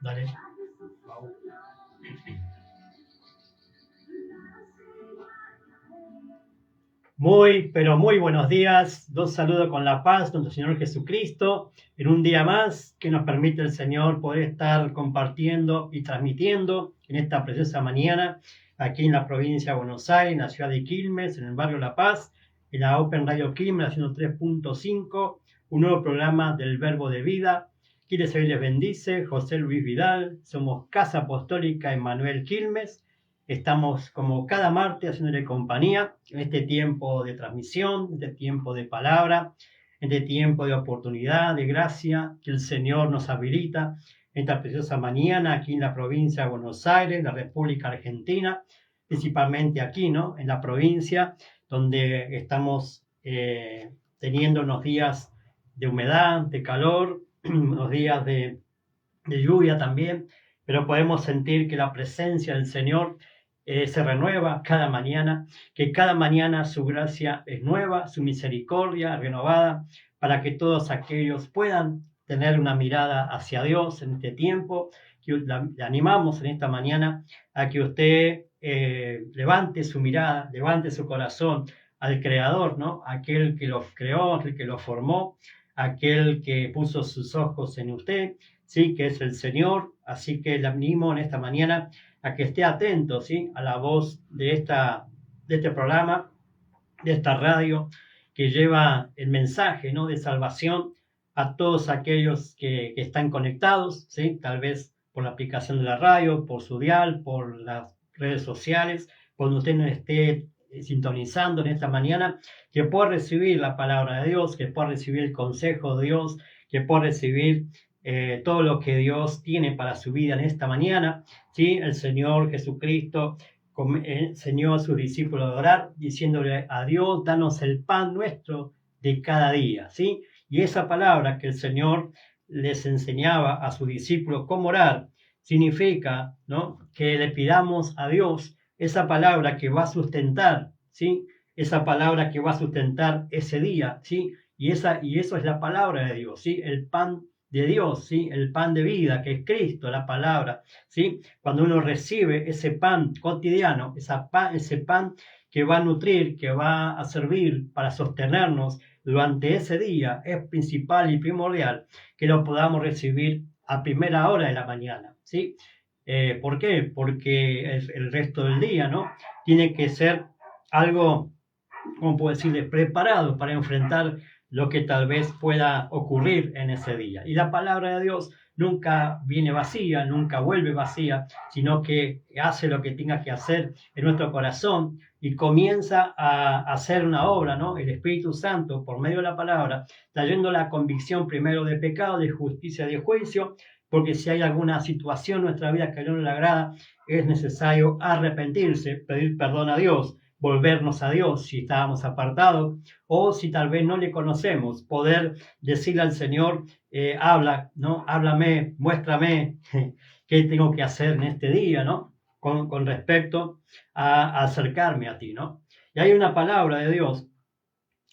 Dale. Muy, pero muy buenos días. Los saludo con la paz de nuestro Señor Jesucristo en un día más que nos permite el Señor poder estar compartiendo y transmitiendo en esta preciosa mañana aquí en la provincia de Buenos Aires, en la ciudad de Quilmes, en el barrio La Paz, en la Open Radio Quilmes, haciendo 3.5, un nuevo programa del Verbo de Vida. Quienes hoy les bendice, José Luis Vidal, somos Casa Apostólica Emmanuel Quilmes. Estamos como cada martes haciéndole compañía en este tiempo de transmisión, en este tiempo de palabra, en este tiempo de oportunidad, de gracia que el Señor nos habilita en esta preciosa mañana aquí en la provincia de Buenos Aires, la República Argentina, principalmente aquí, ¿no? En la provincia donde estamos teniendo unos días de humedad, de calor, unos días de lluvia también, pero podemos sentir que la presencia del Señor se renueva cada mañana, que cada mañana su gracia es nueva, su misericordia renovada, para que todos aquellos puedan tener una mirada hacia Dios en este tiempo. Le animamos en esta mañana a que usted levante su mirada, levante su corazón al Creador, ¿no? Aquel que lo creó, aquel que lo formó, aquel que puso sus ojos en usted, sí, que es el Señor. Así que le animo en esta mañana a que esté atento, ¿sí?, a la voz de este programa, de esta radio, que lleva el mensaje, ¿no?, de salvación a todos aquellos que están conectados, ¿sí?, tal vez por la aplicación de la radio, por su dial, por las redes sociales, cuando usted nos esté sintonizando en esta mañana, que pueda recibir la palabra de Dios, que pueda recibir el consejo de Dios, que pueda recibir todo lo que Dios tiene para su vida en esta mañana, ¿sí? El Señor Jesucristo enseñó a sus discípulos a orar, diciéndole a Dios, danos el pan nuestro de cada día, ¿sí? Y esa palabra que el Señor les enseñaba a sus discípulos cómo orar, significa, ¿no?, que le pidamos a Dios esa palabra que va a sustentar, ¿sí?, esa palabra que va a sustentar ese día, ¿sí? Y eso es la palabra de Dios, ¿sí? El pan de Dios, ¿sí?, el pan de vida, que es Cristo, la palabra, ¿sí? Cuando uno recibe ese pan cotidiano, ese pan que va a nutrir, que va a servir para sostenernos durante ese día, es principal y primordial que lo podamos recibir a primera hora de la mañana, ¿sí? ¿Por qué? Porque el resto del día, ¿no?, tiene que ser algo, ¿cómo puedo decirle?, preparado para enfrentar lo que tal vez pueda ocurrir en ese día. Y la palabra de Dios nunca viene vacía, nunca vuelve vacía, sino que hace lo que tenga que hacer en nuestro corazón y comienza a hacer una obra, ¿no? El Espíritu Santo, por medio de la palabra, trayendo la convicción primero de pecado, de justicia, de juicio, porque si hay alguna situación en nuestra vida que no le agrada, es necesario arrepentirse, pedir perdón a Dios, volvernos a Dios si estábamos apartados, o si tal vez no le conocemos, poder decirle al Señor, habla, ¿no? Háblame, muéstrame qué tengo que hacer en este día, ¿no?, con respecto a acercarme a ti, ¿no? Y hay una palabra de Dios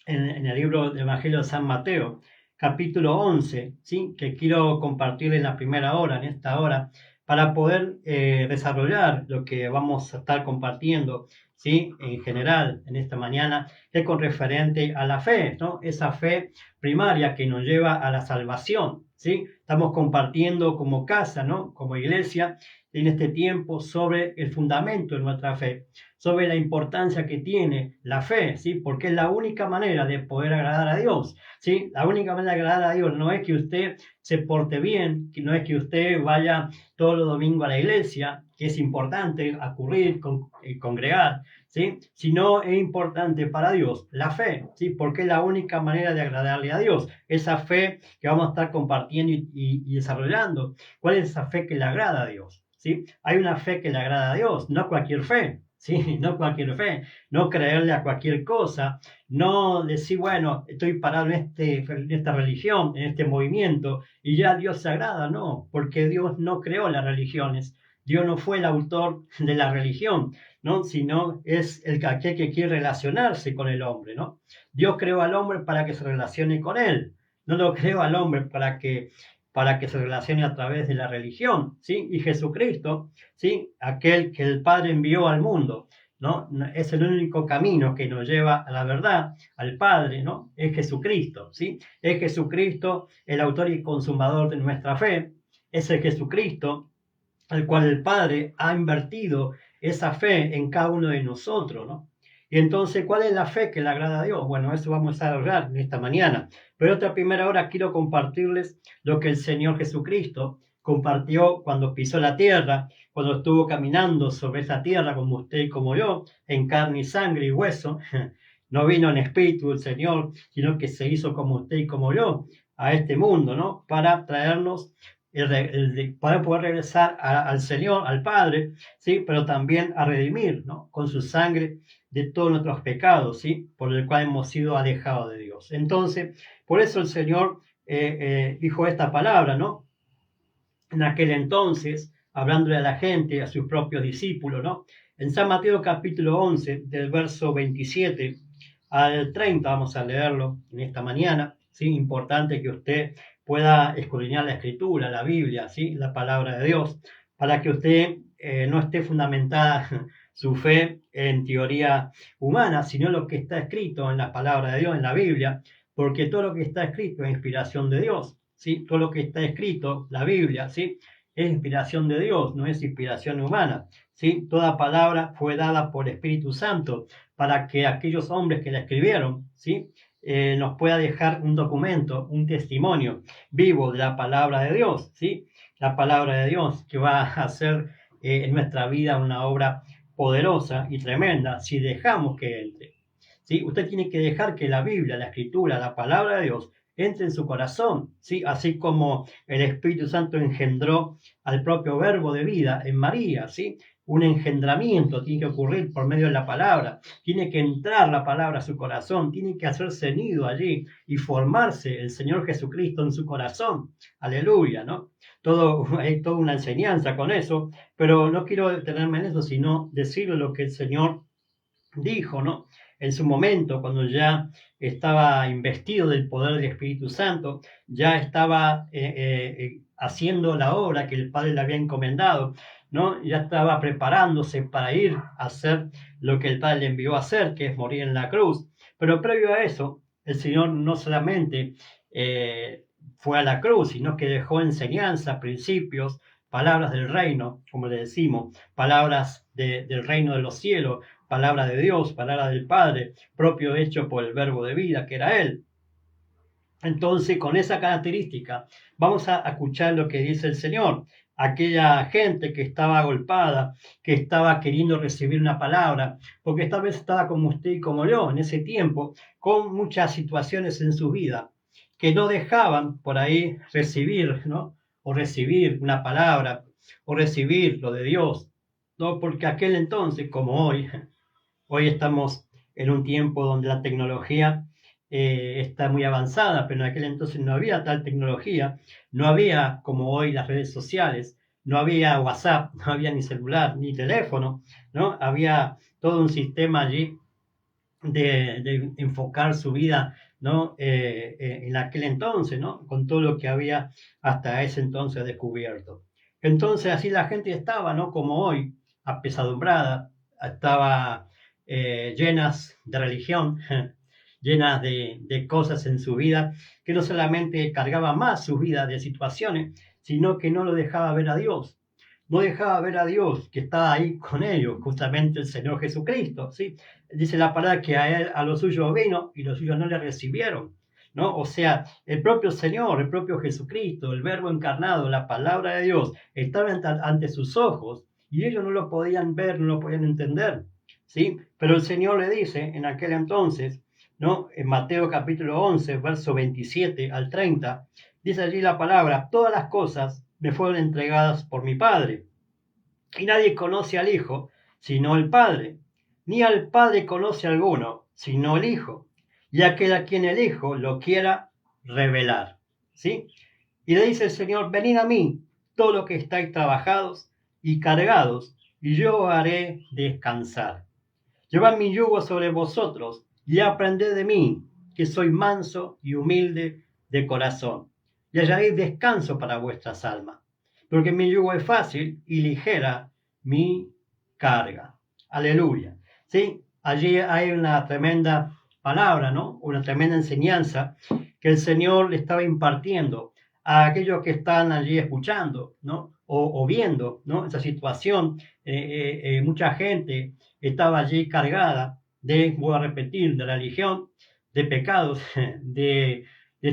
en el libro del Evangelio de San Mateo, capítulo 11, ¿sí?, que quiero compartir en la primera hora, en esta hora, para poder desarrollar lo que vamos a estar compartiendo, ¿sí?, en general en esta mañana, que con referente a la fe, ¿no?, esa fe primaria que nos lleva a la salvación, ¿sí? Estamos compartiendo como casa, ¿no?, como iglesia, en este tiempo sobre el fundamento de nuestra fe, sobre la importancia que tiene la fe, ¿sí?, porque es la única manera de poder agradar a Dios, ¿sí? La única manera de agradar a Dios no es que usted se porte bien, que no es que usted vaya todos los domingos a la iglesia, que es importante acudir, congregar, ¿sí?, sino es importante para Dios la fe, ¿sí?, porque es la única manera de agradarle a Dios, esa fe que vamos a estar compartiendo y desarrollando. ¿Cuál es esa fe que le agrada a Dios? ¿Sí? Hay una fe que le agrada a Dios, no cualquier fe, ¿sí? No cualquier fe, no creerle a cualquier cosa, no decir, bueno, estoy parado en esta religión, en este movimiento, y ya Dios se agrada, no, porque Dios no creó las religiones, Dios no fue el autor de la religión, ¿no?, sino es aquel que quiere relacionarse con el hombre, ¿no? Dios creó al hombre para que se relacione con él, no lo creó al hombre para que para que se relacione a través de la religión, ¿sí? Y Jesucristo, ¿sí? Aquel que el Padre envió al mundo, ¿no? Es el único camino que nos lleva a la verdad, al Padre, ¿no? Es Jesucristo, ¿sí? Es Jesucristo el autor y consumador de nuestra fe, es el Jesucristo al cual el Padre ha invertido esa fe en cada uno de nosotros, ¿no? Y entonces, ¿cuál es la fe que le agrada a Dios? Bueno, eso vamos a hablar en esta mañana. Pero esta primera hora quiero compartirles lo que el Señor Jesucristo compartió cuando pisó la tierra, cuando estuvo caminando sobre esa tierra como usted y como yo, en carne y sangre y hueso. No vino en espíritu el Señor, sino que se hizo como usted y como yo a este mundo, ¿no? Para traernos para poder regresar al Señor, al Padre, ¿sí? Pero también a redimir, ¿no? Con su sangre de todos nuestros pecados, ¿sí? Por el cual hemos sido alejados de Dios. Entonces, por eso el Señor dijo esta palabra, ¿no? En aquel entonces, hablándole a la gente, a sus propios discípulos, ¿no? En San Mateo capítulo 11, del verso 27 al 30, vamos a leerlo en esta mañana, ¿sí? Importante que usted pueda escudriñar la Escritura, la Biblia, ¿sí? La palabra de Dios, para que usted no esté fundamentada su fe en teoría humana, sino lo que está escrito en la palabra de Dios, en la Biblia, porque todo lo que está escrito es inspiración de Dios, ¿sí? Todo lo que está escrito, la Biblia, ¿sí? Es inspiración de Dios, no es inspiración humana, ¿sí? Toda palabra fue dada por Espíritu Santo para que aquellos hombres que la escribieron, ¿sí? Nos pueda dejar un documento, un testimonio vivo de la palabra de Dios, ¿sí? La palabra de Dios que va a hacer en nuestra vida una obra poderosa y tremenda si dejamos que entre, ¿sí? Usted tiene que dejar que la Biblia, la Escritura, la palabra de Dios entre en su corazón, ¿sí? Así como el Espíritu Santo engendró al propio verbo de vida en María, ¿sí? Un engendramiento tiene que ocurrir por medio de la palabra, tiene que entrar la palabra a su corazón, tiene que hacerse nido allí y formarse el Señor Jesucristo en su corazón. Aleluya, ¿no? Hay toda una enseñanza con eso, pero no quiero detenerme en eso, sino decirle lo que el Señor dijo, ¿no? En su momento, cuando ya estaba investido del poder del Espíritu Santo, ya estaba haciendo la obra que el Padre le había encomendado, ¿no? Ya estaba preparándose para ir a hacer lo que el Padre le envió a hacer, que es morir en la cruz. Pero previo a eso, el Señor no solamente fue a la cruz, sino que dejó enseñanza, principios, palabras del reino, como le decimos, palabras del reino de los cielos, palabra de Dios, palabra del Padre, propio hecho por el verbo de vida, que era Él. Entonces, con esa característica, vamos a escuchar lo que dice el Señor. Aquella gente que estaba agolpada, que estaba queriendo recibir una palabra, porque esta vez estaba como usted y como yo en ese tiempo, con muchas situaciones en su vida, que no dejaban por ahí recibir, ¿no? O recibir una palabra, o recibir lo de Dios, ¿no? Porque aquel entonces, como hoy estamos en un tiempo donde la tecnología está muy avanzada, pero en aquel entonces no había tal tecnología, no había como hoy las redes sociales, no había WhatsApp, no había ni celular, ni teléfono, ¿no? Había todo un sistema allí de enfocar su vida, ¿no? En aquel entonces, ¿no? Con todo lo que había hasta ese entonces descubierto. Entonces así la gente estaba, ¿no? Como hoy, apesadumbrada, estaba llenas de religión, llenas de cosas en su vida, que no solamente cargaba más su vida de situaciones, sino que no lo dejaba ver a Dios. No dejaba ver a Dios que estaba ahí con ellos, justamente el Señor Jesucristo, ¿sí? Dice la palabra que a él, a los suyos vino y los suyos no le recibieron, ¿no? O sea, el propio Señor, el propio Jesucristo, el Verbo encarnado, la palabra de Dios, estaban ante sus ojos y ellos no lo podían ver, no lo podían entender, ¿sí? Pero el Señor le dice en aquel entonces, ¿no? En Mateo capítulo 11, verso 27 al 30, dice allí la palabra: todas las cosas me fueron entregadas por mi Padre, y nadie conoce al Hijo sino el Padre, ni al Padre conoce alguno sino el Hijo, y aquel a quien el Hijo lo quiera revelar, ¿sí? Y le dice el Señor: venid a mí, todos los que estáis trabajados y cargados, y yo os haré descansar. Llevad mi yugo sobre vosotros y aprended de mí, que soy manso y humilde de corazón, y hallaréis descanso para vuestras almas. Porque mi yugo es fácil y ligera mi carga. Aleluya. ¿Sí? Allí hay una tremenda palabra, ¿no? Una tremenda enseñanza que el Señor le estaba impartiendo a aquellos que están allí escuchando, ¿no? O viendo, ¿no? Esa situación. Mucha gente estaba allí cargada voy a repetir, de religión, de pecados, de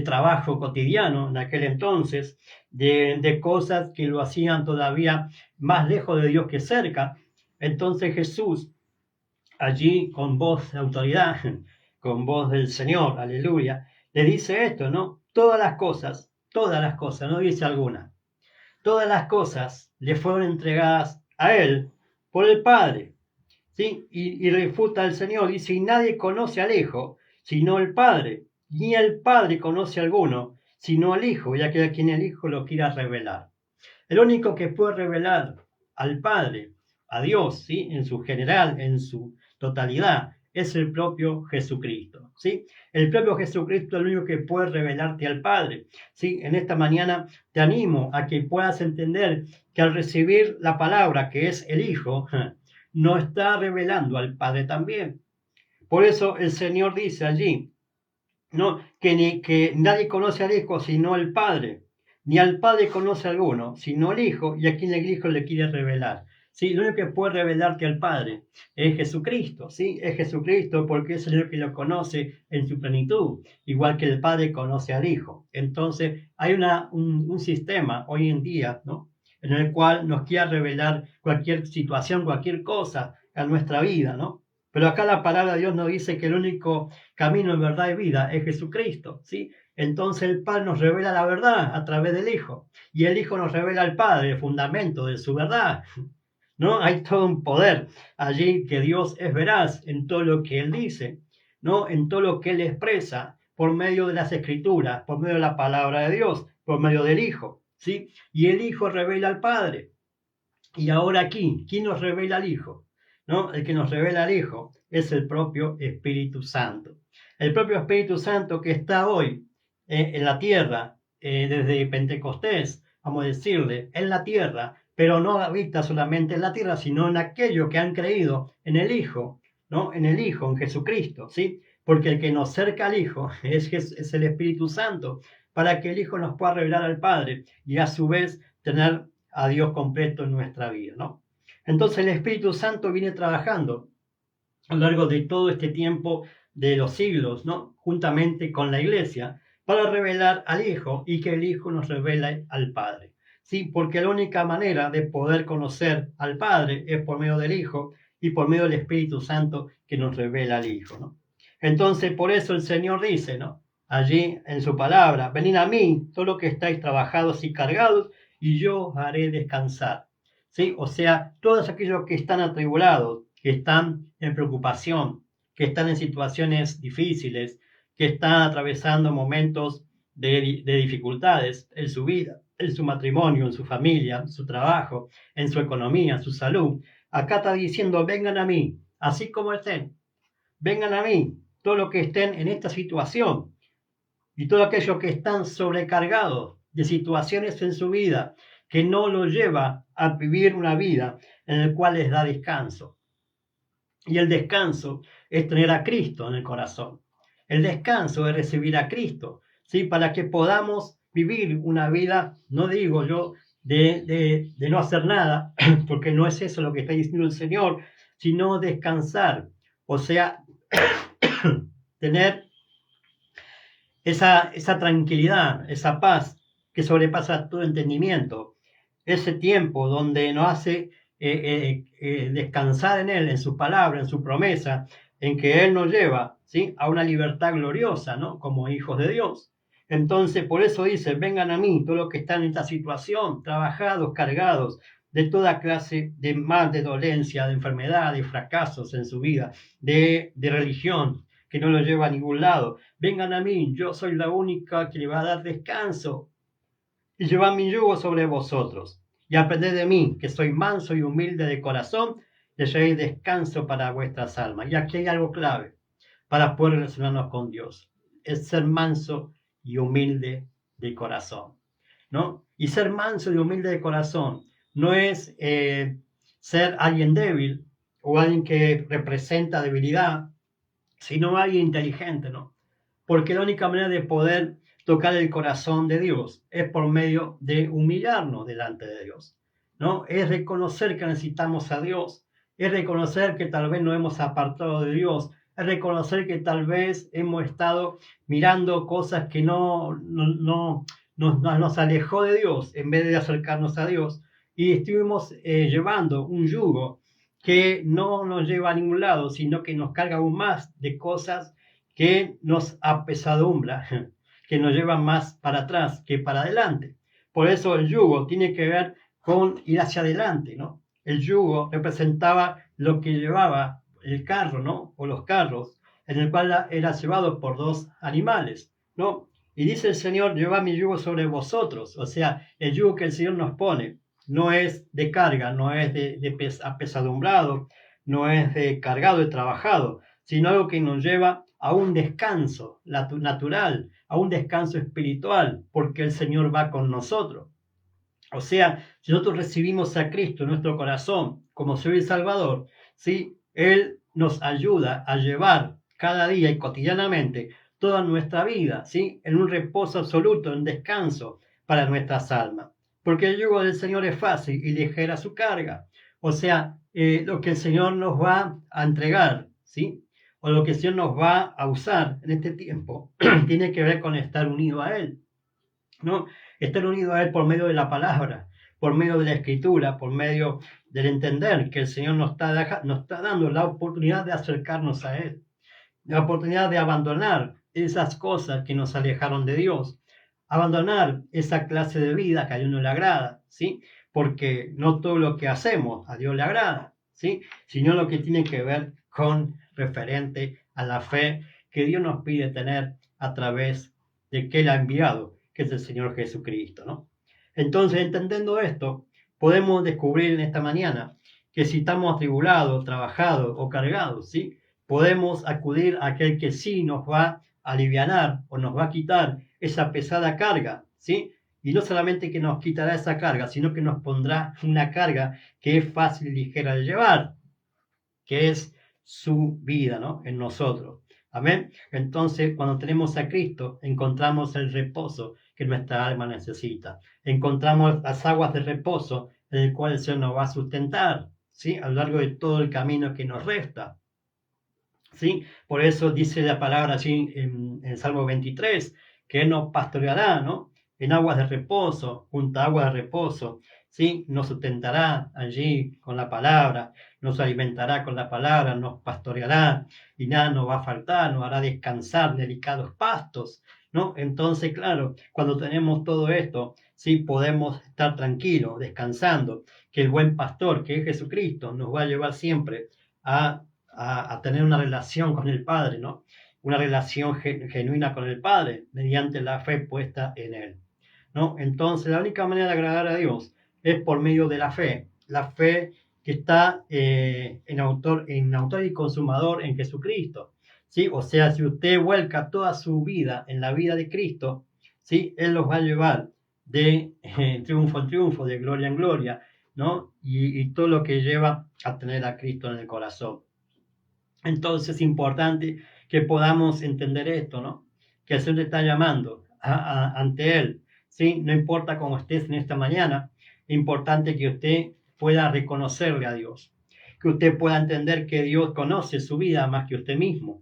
trabajo cotidiano en aquel entonces, de cosas que lo hacían todavía más lejos de Dios que cerca. Entonces Jesús, allí con voz de autoridad, con voz del Señor, aleluya, le dice esto, ¿no? Todas las cosas, no dice alguna, todas las cosas le fueron entregadas a Él por el Padre. ¿Sí? Y refuta el Señor, dice, y nadie conoce al Hijo, sino el Padre, ni el Padre conoce a alguno, sino al Hijo, ya que a quien el Hijo lo quiera revelar. El único que puede revelar al Padre, a Dios, ¿sí? En su general, en su totalidad, es el propio Jesucristo, ¿sí? El propio Jesucristo es el único que puede revelarte al Padre, ¿sí? En esta mañana te animo a que puedas entender que al recibir la palabra que es el Hijo, no está revelando al Padre también. Por eso el Señor dice allí, ¿no? Que nadie conoce al Hijo sino el Padre, ni al Padre conoce a alguno, sino el Hijo, y a quien el Hijo le quiere revelar. ¿Sí? Lo único que puede revelarte al Padre es Jesucristo, ¿sí? Es Jesucristo porque es el único que lo conoce en su plenitud, igual que el Padre conoce al Hijo. Entonces, hay un sistema hoy en día, ¿no? En el cual nos quiere revelar cualquier situación, cualquier cosa a nuestra vida, ¿no? Pero acá la palabra de Dios nos dice que el único camino, verdad y vida es Jesucristo, ¿sí? Entonces el Padre nos revela la verdad a través del Hijo, y el Hijo nos revela al Padre, el fundamento de su verdad, ¿no? Hay todo un poder allí que Dios es veraz en todo lo que Él dice, ¿no? En todo lo que Él expresa por medio de las Escrituras, por medio de la palabra de Dios, por medio del Hijo, ¿sí? Y el Hijo revela al Padre. Y ahora aquí, ¿quién nos revela al Hijo? ¿No? El que nos revela al Hijo es el propio Espíritu Santo. El propio Espíritu Santo que está hoy en la tierra, desde Pentecostés, vamos a decirle, en la tierra, pero no habita solamente en la tierra, sino en aquellos que han creído en el Hijo, ¿no? En el Hijo, en Jesucristo, ¿sí? Porque el que nos cerca al Hijo es el Espíritu Santo, para que el Hijo nos pueda revelar al Padre y a su vez tener a Dios completo en nuestra vida, ¿no? Entonces el Espíritu Santo viene trabajando a lo largo de todo este tiempo de los siglos, ¿no? Juntamente con la Iglesia, para revelar al Hijo y que el Hijo nos revele al Padre, ¿sí? Porque la única manera de poder conocer al Padre es por medio del Hijo y por medio del Espíritu Santo que nos revela al Hijo, ¿no? Entonces, por eso el Señor dice, ¿no? Allí en su palabra, venid a mí, todos los que estáis trabajados y cargados, y yo os haré descansar, ¿sí? O sea, todos aquellos que están atribulados, que están en preocupación, que están en situaciones difíciles, que están atravesando momentos de dificultades en su vida, en su matrimonio, en su familia, en su trabajo, en su economía, en su salud. Acá está diciendo, vengan a mí, así como estén, vengan a mí, todos los que estén en esta situación y todos aquellos que están sobrecargados de situaciones en su vida que no los lleva a vivir una vida en la cual les da descanso. Y el descanso es tener a Cristo en el corazón. El descanso es recibir a Cristo, ¿sí? Para que podamos vivir una vida, no digo yo, de no hacer nada, porque no es eso lo que está diciendo el Señor, sino descansar. O sea, tener esa tranquilidad, esa paz que sobrepasa todo entendimiento, ese tiempo donde nos hace descansar en Él, en su palabra, en su promesa, en que Él nos lleva, ¿sí? A una libertad gloriosa, ¿no? Como hijos de Dios. Entonces, por eso dice, vengan a mí, todos los que están en esta situación, trabajados, cargados, de toda clase de mal, de dolencia, de enfermedad, de fracasos en su vida, de religión, que no lo lleva a ningún lado. Vengan a mí, yo soy la única que le va a dar descanso. Y llevad mi yugo sobre vosotros, y aprended de mí, que soy manso y humilde de corazón, y hallaréis descanso para vuestras almas. Y aquí hay algo clave para poder relacionarnos con Dios. Es ser manso y humilde de corazón, ¿no? Y ser manso y humilde de corazón no es ser alguien débil o alguien que representa debilidad, sino alguien inteligente, ¿no? Porque la única manera de poder tocar el corazón de Dios es por medio de humillarnos delante de Dios, ¿no? Es reconocer que necesitamos a Dios, es reconocer que tal vez nos hemos apartado de Dios, es reconocer que tal vez hemos estado mirando cosas que nos alejó de Dios en vez de acercarnos a Dios y estuvimos llevando un yugo que no nos lleva a ningún lado, sino que nos carga aún más de cosas que nos apesadumbra, que nos lleva más para atrás que para adelante. Por eso el yugo tiene que ver con ir hacia adelante, ¿no? El yugo representaba lo que llevaba el carro, ¿no? O los carros, en el cual era llevado por dos animales, ¿no? Y dice el Señor, lleva mi yugo sobre vosotros. O sea, el yugo que el Señor nos pone no es de carga, no es de apesadumbrado, no es de cargado, de trabajado, sino algo que nos lleva a un descanso natural, a un descanso espiritual, porque el Señor va con nosotros. O sea, si nosotros recibimos a Cristo en nuestro corazón como Señor y Salvador, ¿sí? Él nos ayuda a llevar cada día y cotidianamente toda nuestra vida, ¿sí? En un reposo absoluto, en descanso para nuestras almas. Porque el yugo del Señor es fácil y ligera su carga. O sea, lo que el Señor nos va a entregar, ¿sí? O lo que el Señor nos va a usar en este tiempo, tiene que ver con estar unido a Él, ¿no? Estar unido a Él por medio de la palabra, por medio de la escritura, por medio del entender que el Señor nos está dando la oportunidad de acercarnos a Él, la oportunidad de abandonar esas cosas que nos alejaron de Dios, abandonar esa clase de vida que a Dios no le agrada, ¿sí? Porque no todo lo que hacemos a Dios le agrada, ¿sí? Sino lo que tiene que ver con referente a la fe que Dios nos pide tener a través de que Él ha enviado, que es el Señor Jesucristo, ¿no? Entonces, entendiendo esto, podemos descubrir en esta mañana que si estamos atribulados, trabajados o cargados, ¿sí? Podemos acudir a aquel que sí nos va a alivianar o nos va a quitar esa pesada carga, ¿sí? Y no solamente que nos quitará esa carga, sino que nos pondrá una carga que es fácil y ligera de llevar, que es su vida, ¿no? En nosotros. Amén. Entonces, cuando tenemos a Cristo, encontramos el reposo que nuestra alma necesita. Encontramos las aguas de reposo en el cual el Señor nos va a sustentar, ¿sí? A lo largo de todo el camino que nos resta. ¿Sí? Por eso dice la palabra así en Salmo 23, que Él nos pastoreará, ¿no? En aguas de reposo, junto a aguas de reposo, ¿sí? Nos sustentará allí con la palabra, nos alimentará con la palabra, nos pastoreará y nada nos va a faltar, nos hará descansar en delicados pastos, ¿no? Entonces, claro, cuando tenemos todo esto, sí podemos estar tranquilos, descansando, que el buen pastor, que es Jesucristo, nos va a llevar siempre a tener una relación con el Padre, ¿no? Una relación genuina con el Padre mediante la fe puesta en Él, ¿no? Entonces, la única manera de agradar a Dios es por medio de la fe que está en autor y consumador en Jesucristo, ¿sí? O sea, si usted vuelca toda su vida en la vida de Cristo, ¿sí? Él los va a llevar de triunfo en triunfo, de gloria en gloria, ¿no? Y todo lo que lleva a tener a Cristo en el corazón. Entonces es importante que podamos entender esto, ¿no? Que el Señor te está llamando ante Él, ¿sí? No importa cómo estés en esta mañana, es importante que usted pueda reconocerle a Dios, que usted pueda entender que Dios conoce su vida más que usted mismo,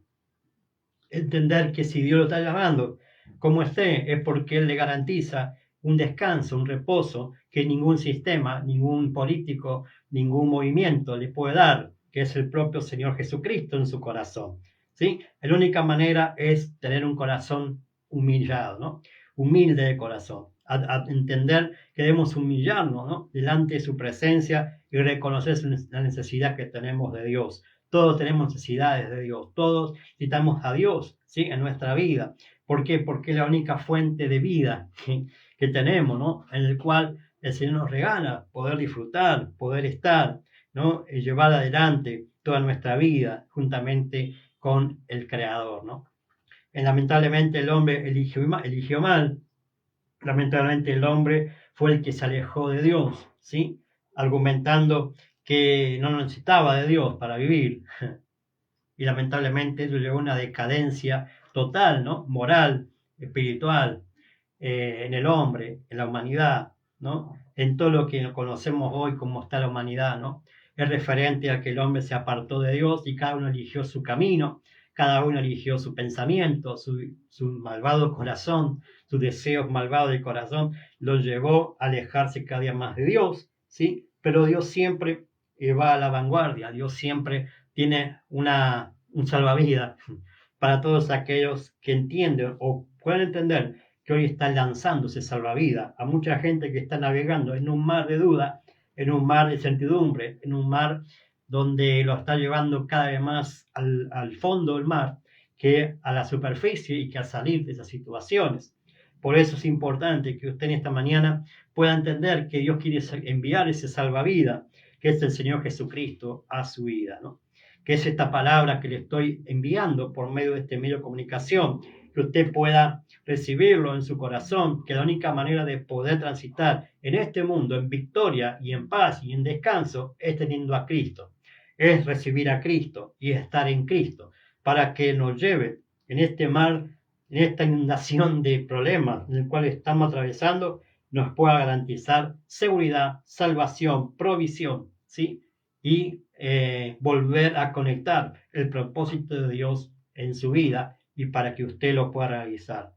entender que si Dios lo está llamando como esté, es porque Él le garantiza un descanso, un reposo que ningún sistema, ningún político, ningún movimiento le puede dar, que es el propio Señor Jesucristo en su corazón, ¿sí? La única manera es tener un corazón humillado, ¿no? Humilde de corazón, a entender que debemos humillarnos, ¿no? Delante de su presencia y reconocer la necesidad que tenemos de Dios. Todos tenemos necesidades de Dios, todos necesitamos a Dios, ¿sí? En nuestra vida. ¿Por qué? Porque es la única fuente de vida que tenemos, ¿no? En el cual el Señor nos regala poder disfrutar, poder estar, ¿no? Y llevar adelante toda nuestra vida juntamente con el Creador, ¿no? Lamentablemente el hombre eligió mal Lamentablemente el hombre fue el que se alejó de Dios, ¿sí? Argumentando que no necesitaba de Dios para vivir. Y lamentablemente eso llevó a una decadencia total, ¿no? Moral, espiritual, en el hombre, en la humanidad, ¿no? En todo lo que conocemos hoy como está la humanidad, ¿no? Es referente a que el hombre se apartó de Dios y cada uno eligió su camino, cada uno eligió su pensamiento, su malvado corazón, sus deseos malvados del corazón, lo llevó a alejarse cada día más de Dios, ¿sí? Pero Dios siempre va a la vanguardia, Dios siempre tiene un salvavidas para todos aquellos que entienden o pueden entender que hoy están lanzándose salvavidas a mucha gente que está navegando en un mar de duda, en un mar de incertidumbre, en un mar donde lo está llevando cada vez más al fondo del mar que a la superficie y que a salir de esas situaciones. Por eso es importante que usted en esta mañana pueda entender que Dios quiere enviar ese salvavidas, que es el Señor Jesucristo, a su vida, ¿no? Que es esta palabra que le estoy enviando por medio de este medio de comunicación, que usted pueda recibirlo en su corazón, que la única manera de poder transitar en este mundo en victoria y en paz y en descanso es teniendo a Cristo, es recibir a Cristo y estar en Cristo, para que nos lleve en este mar, en esta inundación de problemas en el cual estamos atravesando, nos pueda garantizar seguridad, salvación, provisión, ¿sí? Y volver a conectar el propósito de Dios en su vida y para que usted lo pueda realizar.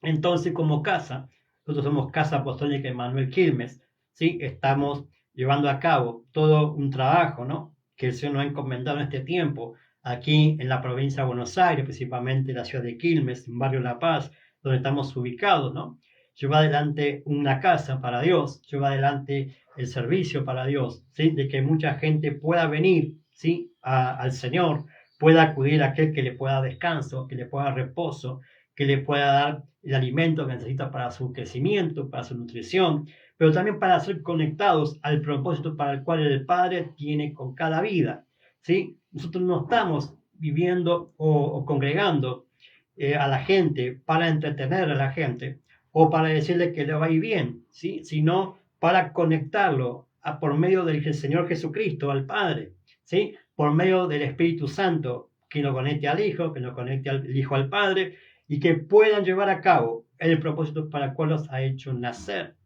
Entonces, como casa, nosotros somos Casa Apostólica Emmanuel Quilmes, ¿sí? Estamos llevando a cabo todo un trabajo, ¿no? Que el Señor nos ha encomendado en este tiempo, aquí en la provincia de Buenos Aires, principalmente en la ciudad de Quilmes, en barrio La Paz, donde estamos ubicados, ¿no? Lleva adelante una casa para Dios, lleva adelante el servicio para Dios, ¿sí? De que mucha gente pueda venir, ¿sí? Al Señor, pueda acudir a aquel que le pueda descanso, que le pueda reposo, que le pueda dar el alimento que necesita para su crecimiento, para su nutrición, pero también para ser conectados al propósito para el cual el Padre tiene con cada vida, ¿sí? Nosotros no estamos viviendo o congregando a la gente para entretener a la gente o para decirle que le va a ir bien, ¿sí? Sino para conectarlo por medio del Señor Jesucristo al Padre, ¿sí? Por medio del Espíritu Santo, que nos conecte al Hijo, que nos conecte al Hijo al Padre, y que puedan llevar a cabo el propósito para el cual los ha hecho nacer.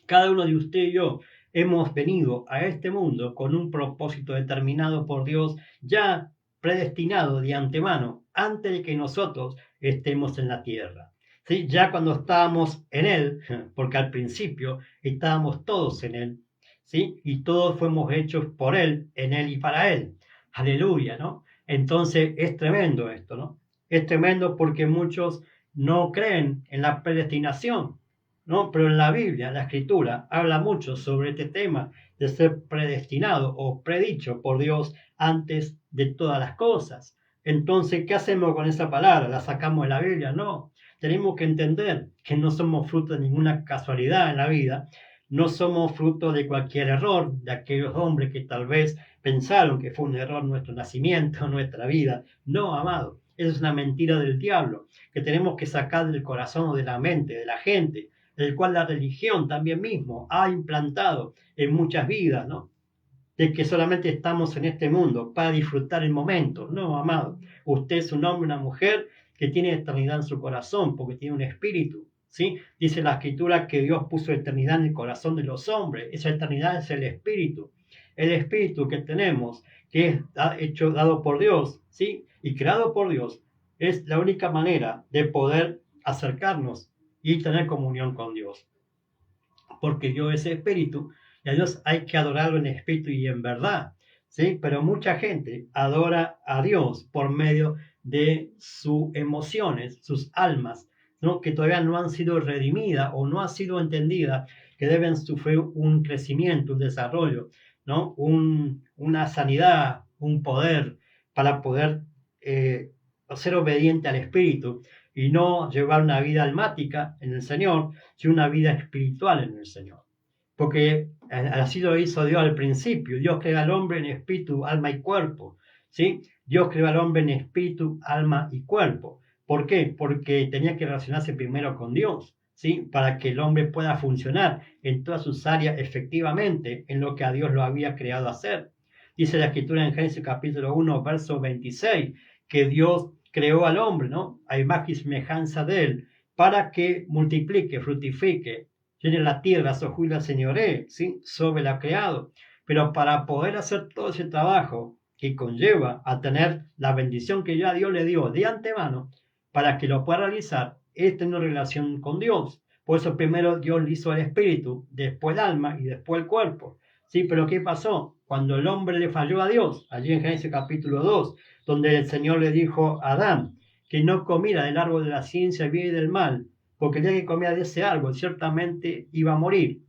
Cada uno de usted y yo hemos venido a este mundo con un propósito determinado por Dios, ya predestinado de antemano, antes de que nosotros estemos en la tierra. ¿Sí? Ya cuando estábamos en Él, porque al principio estábamos todos en Él, ¿sí? Y todos fuimos hechos por Él, en Él y para Él. Aleluya, ¿no? Entonces es tremendo esto, ¿no? Es tremendo porque muchos no creen en la predestinación, ¿no? Pero en la Biblia, la Escritura, habla mucho sobre este tema de ser predestinado o predicho por Dios antes de todas las cosas. Entonces, ¿qué hacemos con esa palabra? ¿La sacamos de la Biblia? No. Tenemos que entender que no somos fruto de ninguna casualidad en la vida, no somos fruto de cualquier error de aquellos hombres que tal vez pensaron que fue un error nuestro nacimiento, nuestra vida. No, amado, eso es una mentira del diablo que tenemos que sacar del corazón o de la mente de la gente, el cual la religión también mismo ha implantado en muchas vidas, ¿no? De que solamente estamos en este mundo para disfrutar el momento. No, amado, usted es un hombre, una mujer que tiene eternidad en su corazón porque tiene un espíritu, ¿sí? Dice la Escritura que Dios puso eternidad en el corazón de los hombres. Esa eternidad es el espíritu que tenemos, que es hecho, dado por Dios, ¿sí? Y creado por Dios, es la única manera de poder acercarnos y tener comunión con Dios. Porque Dios es espíritu y a Dios hay que adorarlo en espíritu y en verdad, ¿sí? Pero mucha gente adora a Dios por medio de sus emociones, sus almas, ¿no? Que todavía no han sido redimidas o no han sido entendidas, que deben sufrir un crecimiento, un desarrollo, ¿no? Una sanidad, un poder para poder ser obediente al Espíritu y no llevar una vida almática en el Señor, sino una vida espiritual en el Señor. Porque así lo hizo Dios al principio. Dios creó al hombre en espíritu, alma y cuerpo, ¿sí? Dios creó al hombre en espíritu, alma y cuerpo. ¿Por qué? Porque tenía que relacionarse primero con Dios. ¿sí? Para que el hombre pueda funcionar en todas sus áreas efectivamente en lo que a Dios lo había creado a hacer. Dice la Escritura en Génesis capítulo 1, verso 26, que Dios creó al hombre, ¿no? A imagen y semejanza de él, para que multiplique, fructifique, llene la tierra, sojuzgue y la señoree, ¿sí? Sobre la creado. Pero para poder hacer todo ese trabajo que conlleva a tener la bendición que ya Dios le dio de antemano, para que lo pueda realizar, es tener una relación con Dios. Por eso primero Dios le hizo el espíritu, después el alma y después el cuerpo. Sí, pero ¿qué pasó? Cuando el hombre le falló a Dios, allí en Génesis capítulo 2, donde el Señor le dijo a Adán que no comiera del árbol de la ciencia del bien y del mal, porque el día que comía de ese árbol ciertamente iba a morir.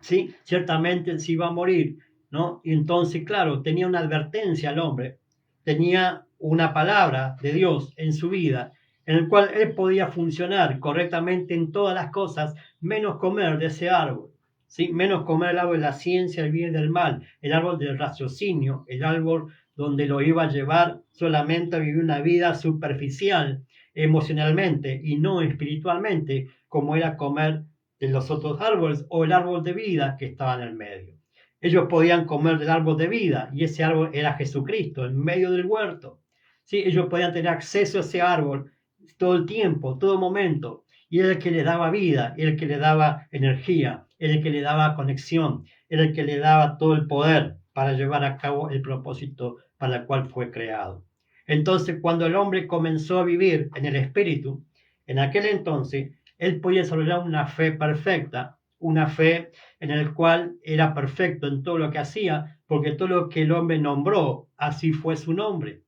Sí, ciertamente se iba a morir, ¿no? Y entonces, claro, tenía una advertencia al hombre, tenía una palabra de Dios en su vida, en el cual él podía funcionar correctamente en todas las cosas, menos comer de ese árbol, ¿sí? Menos comer el árbol de la ciencia, el bien y del mal, el árbol del raciocinio, el árbol donde lo iba a llevar solamente a vivir una vida superficial emocionalmente y no espiritualmente, como era comer de los otros árboles o el árbol de vida que estaba en el medio. Ellos podían comer del árbol de vida y ese árbol era Jesucristo en medio del huerto. ¿Sí? Ellos podían tener acceso a ese árbol todo el tiempo, todo momento. Y era el que le daba vida, era el que le daba energía, era el que le daba conexión, era el que le daba todo el poder para llevar a cabo el propósito para el cual fue creado. Entonces, cuando el hombre comenzó a vivir en el Espíritu, en aquel entonces, él podía desarrollar una fe perfecta, una fe en la cual era perfecto en todo lo que hacía, porque todo lo que el hombre nombró, así fue su nombre.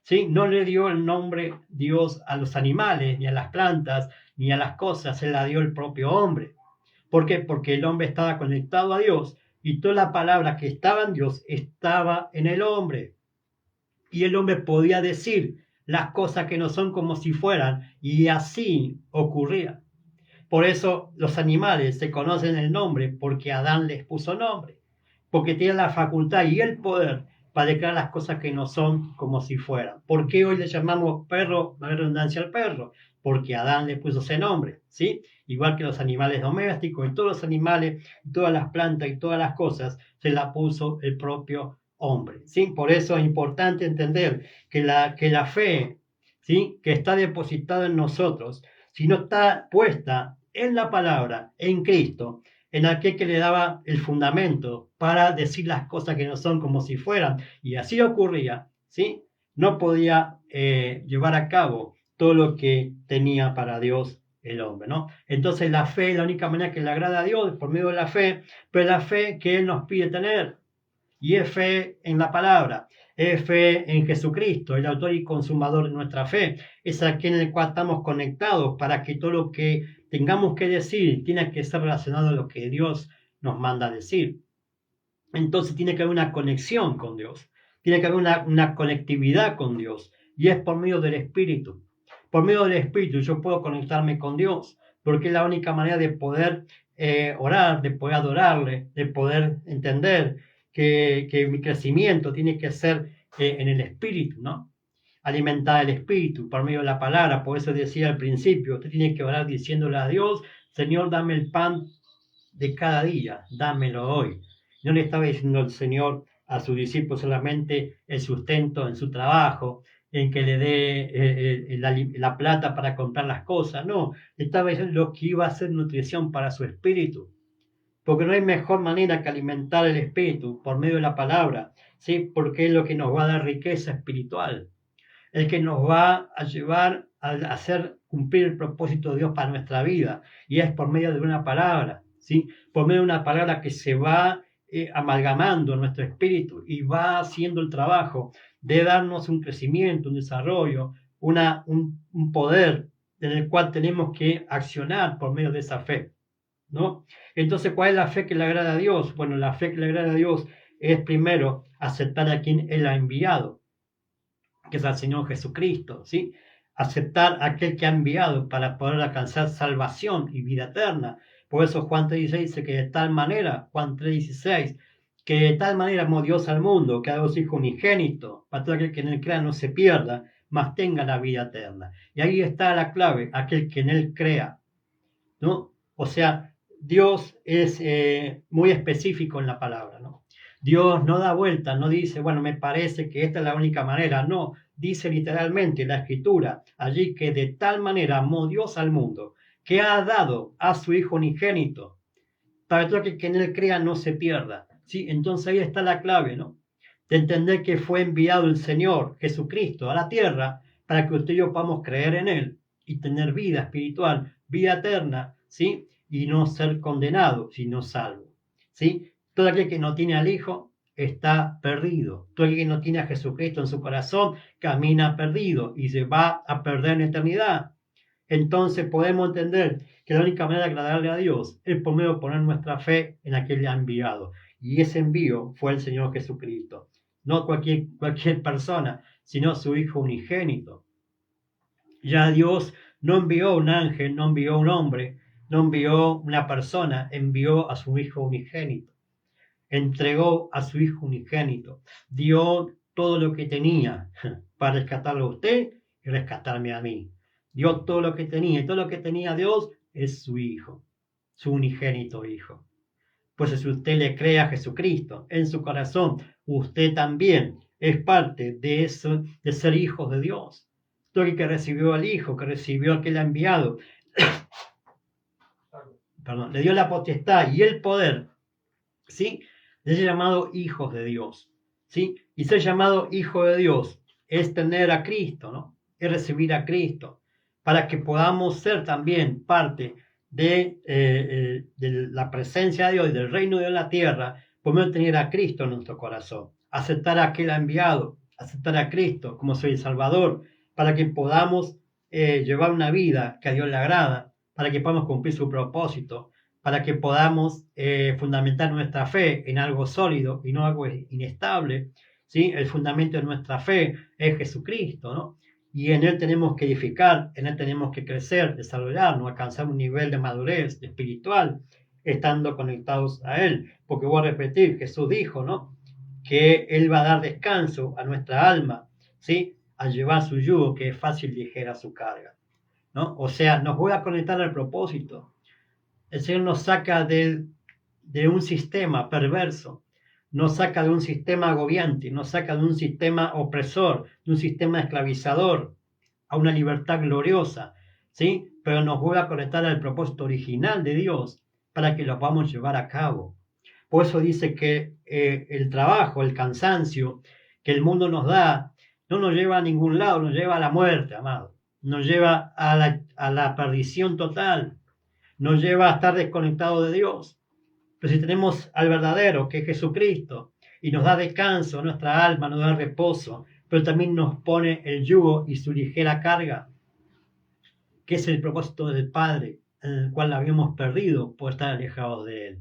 ¿Sí? No le dio el nombre Dios a los animales, ni a las plantas, ni a las cosas, se la dio el propio hombre. ¿Por qué? Porque el hombre estaba conectado a Dios y toda la palabra que estaba en Dios estaba en el hombre. Y el hombre podía decir las cosas que no son como si fueran, y así ocurría. Por eso los animales se conocen el nombre porque Adán les puso nombre, porque tienen la facultad y el poder para declarar las cosas que no son como si fueran. ¿Por qué hoy le llamamos perro, la redundancia al perro? Porque Adán le puso ese nombre, ¿sí? Igual que los animales domésticos y todos los animales, todas las plantas y todas las cosas se la puso el propio hombre, ¿sí? Por eso es importante entender que la fe, ¿sí? Que está depositada en nosotros, si no está puesta en la palabra, en Cristo, en aquel que le daba el fundamento para decir las cosas que no son como si fueran, y así ocurría, ¿sí? No podía llevar a cabo todo lo que tenía para Dios el hombre, ¿no? Entonces la fe es la única manera que le agrada a Dios, por medio de la fe, pero la fe que Él nos pide tener, y es fe en la palabra, es fe en Jesucristo, el autor y consumador de nuestra fe, es aquel en el cual estamos conectados para que todo lo que tengamos que decir tiene que ser relacionado a lo que Dios nos manda decir. Entonces tiene que haber una conexión con Dios, tiene que haber una conectividad con Dios, y es por medio del Espíritu. Por medio del Espíritu yo puedo conectarme con Dios, porque es la única manera de poder orar, de poder adorarle, de poder entender que mi crecimiento tiene que ser en el Espíritu, ¿no? Alimentar el Espíritu por medio de la palabra. Por eso decía al principio, usted tiene que orar diciéndole a Dios: Señor, dame el pan de cada día, dámelo hoy. No le estaba diciendo el Señor a sus discípulos solamente el sustento en su trabajo, en que le dé la plata para comprar las cosas, no, le estaba diciendo lo que iba a ser nutrición para su espíritu, porque no hay mejor manera que alimentar el espíritu por medio de la palabra, ¿sí? Porque es lo que nos va a dar riqueza espiritual, el que nos va a llevar a hacer cumplir el propósito de Dios para nuestra vida, y es por medio de una palabra, ¿sí? Por medio de una palabra que se va amalgamando en nuestro espíritu y va haciendo el trabajo de darnos un crecimiento, un desarrollo, un poder en el cual tenemos que accionar por medio de esa fe, ¿no? Entonces, ¿cuál es la fe que le agrada a Dios? Bueno, la fe que le agrada a Dios es primero aceptar a quien Él ha enviado, que es al Señor Jesucristo, ¿sí? Aceptar a aquel que ha enviado para poder alcanzar salvación y vida eterna. Por eso Juan 3:16 dice que de tal manera, Juan 3:16, que de tal manera amó Dios al mundo, que ha dado su Hijo unigénito, para todo aquel que en él crea no se pierda, mas tenga la vida eterna. Y ahí está la clave, aquel que en él crea. ¿no? O sea, Dios es muy específico en la palabra, ¿no? Dios no da vuelta, no dice, bueno, me parece que esta es la única manera, no, dice literalmente la Escritura allí que de tal manera amó Dios al mundo, que ha dado a su Hijo unigénito, para todo que en él crea no se pierda, ¿sí? Entonces ahí está la clave, ¿no? De entender que fue enviado el Señor Jesucristo a la tierra para que usted y yo podamos creer en él y tener vida espiritual, vida eterna, ¿sí? Y no ser condenado, sino salvo, ¿sí? Todo aquel que no tiene al Hijo está perdido. Todo aquel que no tiene a Jesucristo en su corazón camina perdido y se va a perder en eternidad. Entonces podemos entender que la única manera de agradarle a Dios es por medio de poner nuestra fe en aquel que ha enviado. Y ese envío fue el Señor Jesucristo. No cualquier persona, sino su Hijo unigénito. Ya Dios no envió un ángel, no envió un hombre, no envió una persona, envió a su Hijo unigénito. Entregó a su Hijo unigénito. Dio todo lo que tenía para rescatarlo a usted y rescatarme a mí. Dio todo lo que tenía. Y todo lo que tenía Dios es su Hijo, su unigénito Hijo. Pues si usted le cree a Jesucristo en su corazón, usted también es parte de eso, de ser hijos de Dios. Todo el que recibió al Hijo, que recibió al que le ha enviado, perdón, le dio la potestad y el poder, ¿sí? De ser llamado hijos de Dios, ¿sí? Y ser llamado hijo de Dios es tener a Cristo, ¿no? Es recibir a Cristo, para que podamos ser también parte de la presencia de Dios y del reino de la tierra, podemos tener a Cristo en nuestro corazón, aceptar a aquel enviado, aceptar a Cristo como soy el Salvador, para que podamos llevar una vida que a Dios le agrada, para que podamos cumplir su propósito, para que podamos fundamentar nuestra fe en algo sólido y no algo inestable, ¿sí? El fundamento de nuestra fe es Jesucristo, ¿no? Y en Él tenemos que edificar, en Él tenemos que crecer, desarrollarnos, alcanzar un nivel de madurez espiritual, estando conectados a Él. Porque voy a repetir, Jesús dijo, ¿no? Que Él va a dar descanso a nuestra alma, ¿sí? Al llevar su yugo, que es fácil y ligera su carga, ¿no? O sea, nos voy a conectar al propósito. El Señor nos saca de un sistema perverso, nos saca de un sistema agobiante, nos saca de un sistema opresor, de un sistema esclavizador, a una libertad gloriosa, ¿sí? Pero nos vuelve a conectar al propósito original de Dios para que lo podamos llevar a cabo. Por eso dice que el trabajo, el cansancio que el mundo nos da, no nos lleva a ningún lado, nos lleva a la muerte, amado. Nos lleva a la perdición total, nos lleva a estar desconectados de Dios. Pero si tenemos al verdadero, que es Jesucristo, y nos da descanso a nuestra alma, nos da reposo, pero también nos pone el yugo y su ligera carga, que es el propósito del Padre, en el cual habíamos perdido por estar alejados de Él.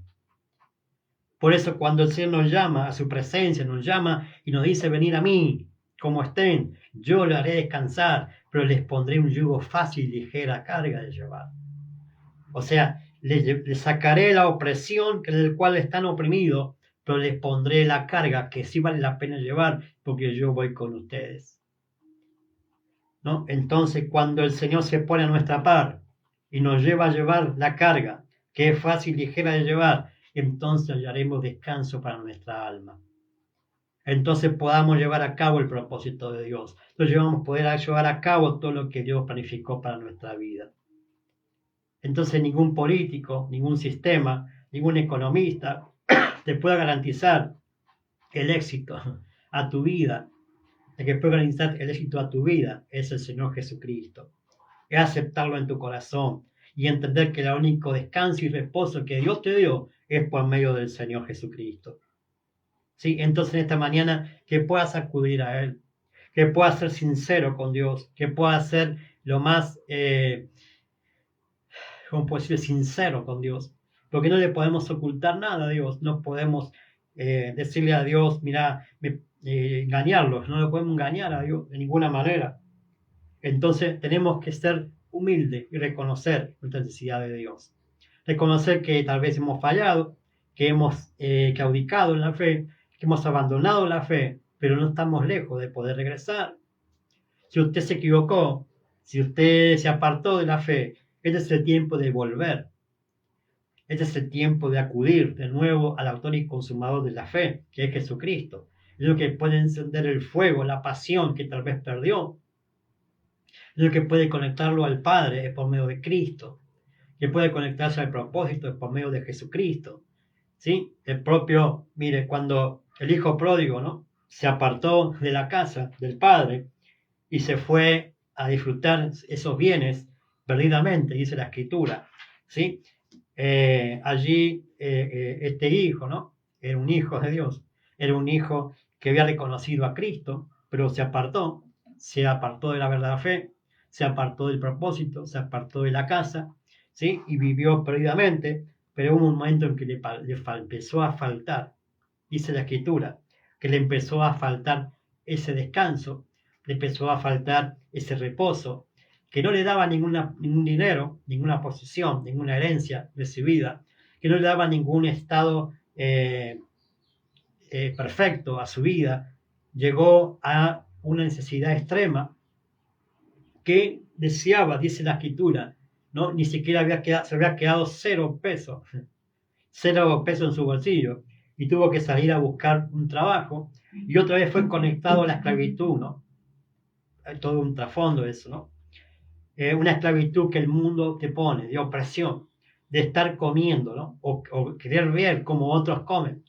Por eso cuando el Señor nos llama a su presencia, nos llama y nos dice, venid a mí, como estén, yo les haré descansar, pero les pondré un yugo fácil y ligera carga de llevar. O sea, les sacaré la opresión en el cual están oprimidos, pero les pondré la carga que sí vale la pena llevar, porque yo voy con ustedes, ¿no? Entonces, cuando el Señor se pone a nuestra par y nos lleva a llevar la carga, que es fácil y ligera de llevar, entonces hallaremos descanso para nuestra alma. Entonces podamos llevar a cabo el propósito de Dios. Entonces vamos a poder llevar a cabo todo lo que Dios planificó para nuestra vida. Entonces ningún político, ningún sistema, ningún economista te pueda garantizar el éxito a tu vida. El que puede garantizar el éxito a tu vida es el Señor Jesucristo. Es aceptarlo en tu corazón y entender que el único descanso y reposo que Dios te dio es por medio del Señor Jesucristo. ¿Sí? Entonces en esta mañana que puedas acudir a Él, que puedas ser sincero con Dios, que puedas ser lo más... ¿cómo puedo decir? Sincero con Dios, porque no le podemos ocultar nada a Dios, no podemos decirle a Dios, mira, engañarlos, no le podemos engañar a Dios de ninguna manera. Entonces tenemos que ser humildes y reconocer nuestra necesidad de Dios, reconocer que tal vez hemos fallado, que hemos claudicado en la fe, que hemos abandonado la fe, pero no estamos lejos de poder regresar. Si usted se equivocó, si usted se apartó de la fe, Este es el tiempo de volver. Este es el tiempo de acudir de nuevo al autor y consumador de la fe, que es Jesucristo. Es lo que puede encender el fuego, la pasión que tal vez perdió. Es lo que puede conectarlo al Padre por medio de Cristo. Que puede conectarse al propósito por medio de Jesucristo. ¿Sí? El propio, mire, cuando el hijo pródigo, ¿no?, se apartó de la casa del Padre y se fue a disfrutar esos bienes perdidamente, dice la Escritura, ¿sí? Allí este hijo, ¿no?, era un hijo de Dios, era un hijo que había reconocido a Cristo, pero se apartó de la verdadera fe, se apartó del propósito, se apartó de la casa, ¿sí? Y vivió perdidamente, pero hubo un momento en que empezó a faltar, dice la Escritura, que le empezó a faltar ese descanso, le empezó a faltar ese reposo, que no le daba ningún dinero, ninguna posesión, ninguna herencia recibida, que no le daba ningún estado perfecto a su vida. Llegó a una necesidad extrema que deseaba, dice la Escritura, ¿no? Ni siquiera se había quedado 0 pesos, 0 pesos en su bolsillo, y tuvo que salir a buscar un trabajo, y otra vez fue conectado a la esclavitud, ¿no? Hay todo un trasfondo de eso, ¿no? Una esclavitud que el mundo te pone, de opresión, de estar comiendo, ¿no? O querer ver cómo otros comen,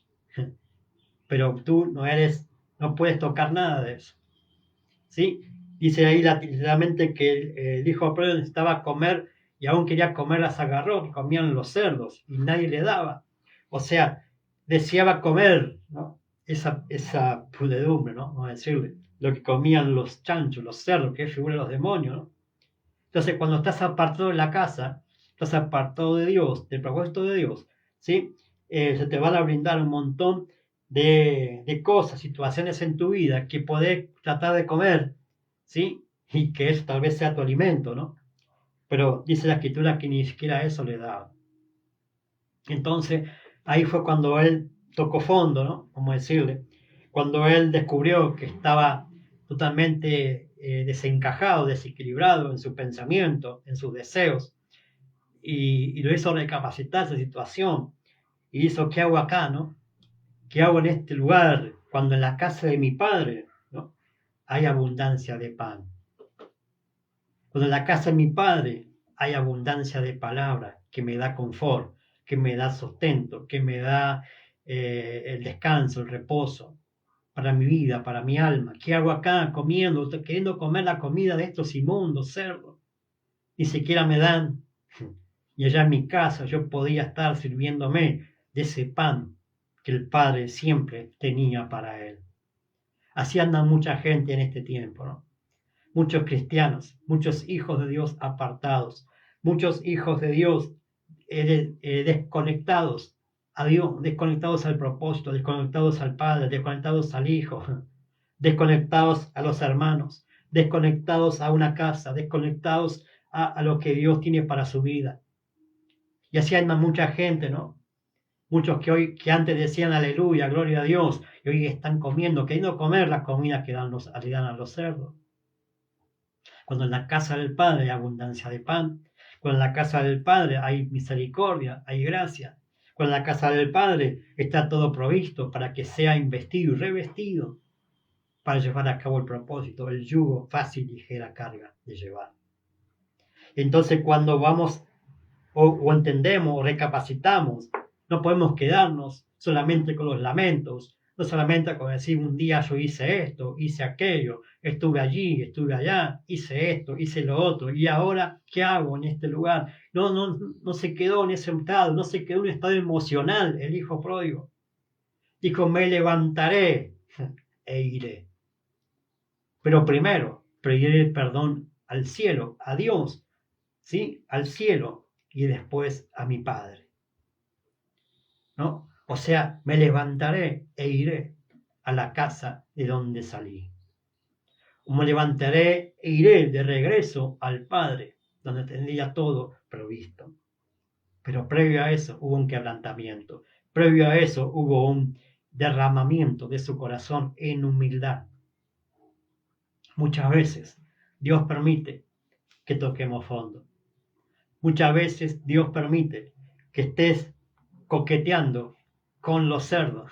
pero tú no puedes tocar nada de eso, ¿sí? Dice ahí literalmente que el hijo pródigo necesitaba comer y aún quería comer las agarró, que comían los cerdos y nadie le daba. O sea, deseaba comer, ¿no?, esa pudredumbre, ¿no?, vamos a decirle, lo que comían los chanchos, los cerdos, que es figura de los demonios, ¿no? Entonces, cuando estás apartado de la casa, estás apartado de Dios, del propósito de Dios, ¿sí? Se te van a brindar un montón de cosas, situaciones en tu vida que podés tratar de comer, ¿sí? Y que eso tal vez sea tu alimento, ¿no? Pero dice la Escritura que ni siquiera eso le daba. Entonces, ahí fue cuando él tocó fondo, ¿no? Como decirle, cuando él descubrió que estaba totalmente desencajado, desequilibrado en su pensamiento, en sus deseos, y lo hizo recapacitar esa situación, y hizo, ¿qué hago acá, no? ¿Qué hago en este lugar cuando en la casa de mi padre, ¿no?, hay abundancia de pan? Cuando en la casa de mi padre hay abundancia de palabra que me da confort, que me da sustento, que me da el descanso, el reposo para mi vida, para mi alma. ¿Qué hago acá comiendo, queriendo comer la comida de estos inmundos cerdos? Ni siquiera me dan. Y allá en mi casa yo podía estar sirviéndome de ese pan que el Padre siempre tenía para él. Así anda mucha gente en este tiempo, ¿no? Muchos cristianos, muchos hijos de Dios apartados, muchos hijos de Dios desconectados a Dios, desconectados al propósito, desconectados al Padre, desconectados al Hijo, desconectados a los hermanos, desconectados a una casa, desconectados a lo que Dios tiene para su vida. Y así anda mucha gente, ¿no? Muchos que antes decían aleluya, gloria a Dios, y hoy están comiendo, queriendo comer las comidas que le dan a los cerdos. Cuando en la casa del Padre hay abundancia de pan, cuando en la casa del Padre hay misericordia, hay gracia, cuando en la casa del Padre está todo provisto para que sea investido y revestido para llevar a cabo el propósito, el yugo fácil y ligera carga de llevar. Entonces, cuando vamos o entendemos o recapacitamos, no podemos quedarnos solamente con los lamentos, no solamente con decir un día yo hice esto, hice aquello, estuve allí, estuve allá, hice esto, hice lo otro, y ahora, ¿qué hago en este lugar? No se quedó en ese estado, no se quedó en un estado emocional el hijo pródigo. Dijo, me levantaré e iré. Pero primero, pediré perdón al cielo, a Dios, ¿sí? Al cielo, y después a mi Padre, ¿no? O sea, me levantaré e iré a la casa de donde salí. O me levantaré e iré de regreso al Padre, donde tendría todo provisto. Pero previo a eso hubo un quebrantamiento. Previo a eso hubo un derramamiento de su corazón en humildad. Muchas veces Dios permite que toquemos fondo. Muchas veces Dios permite que estés coqueteando con los cerdos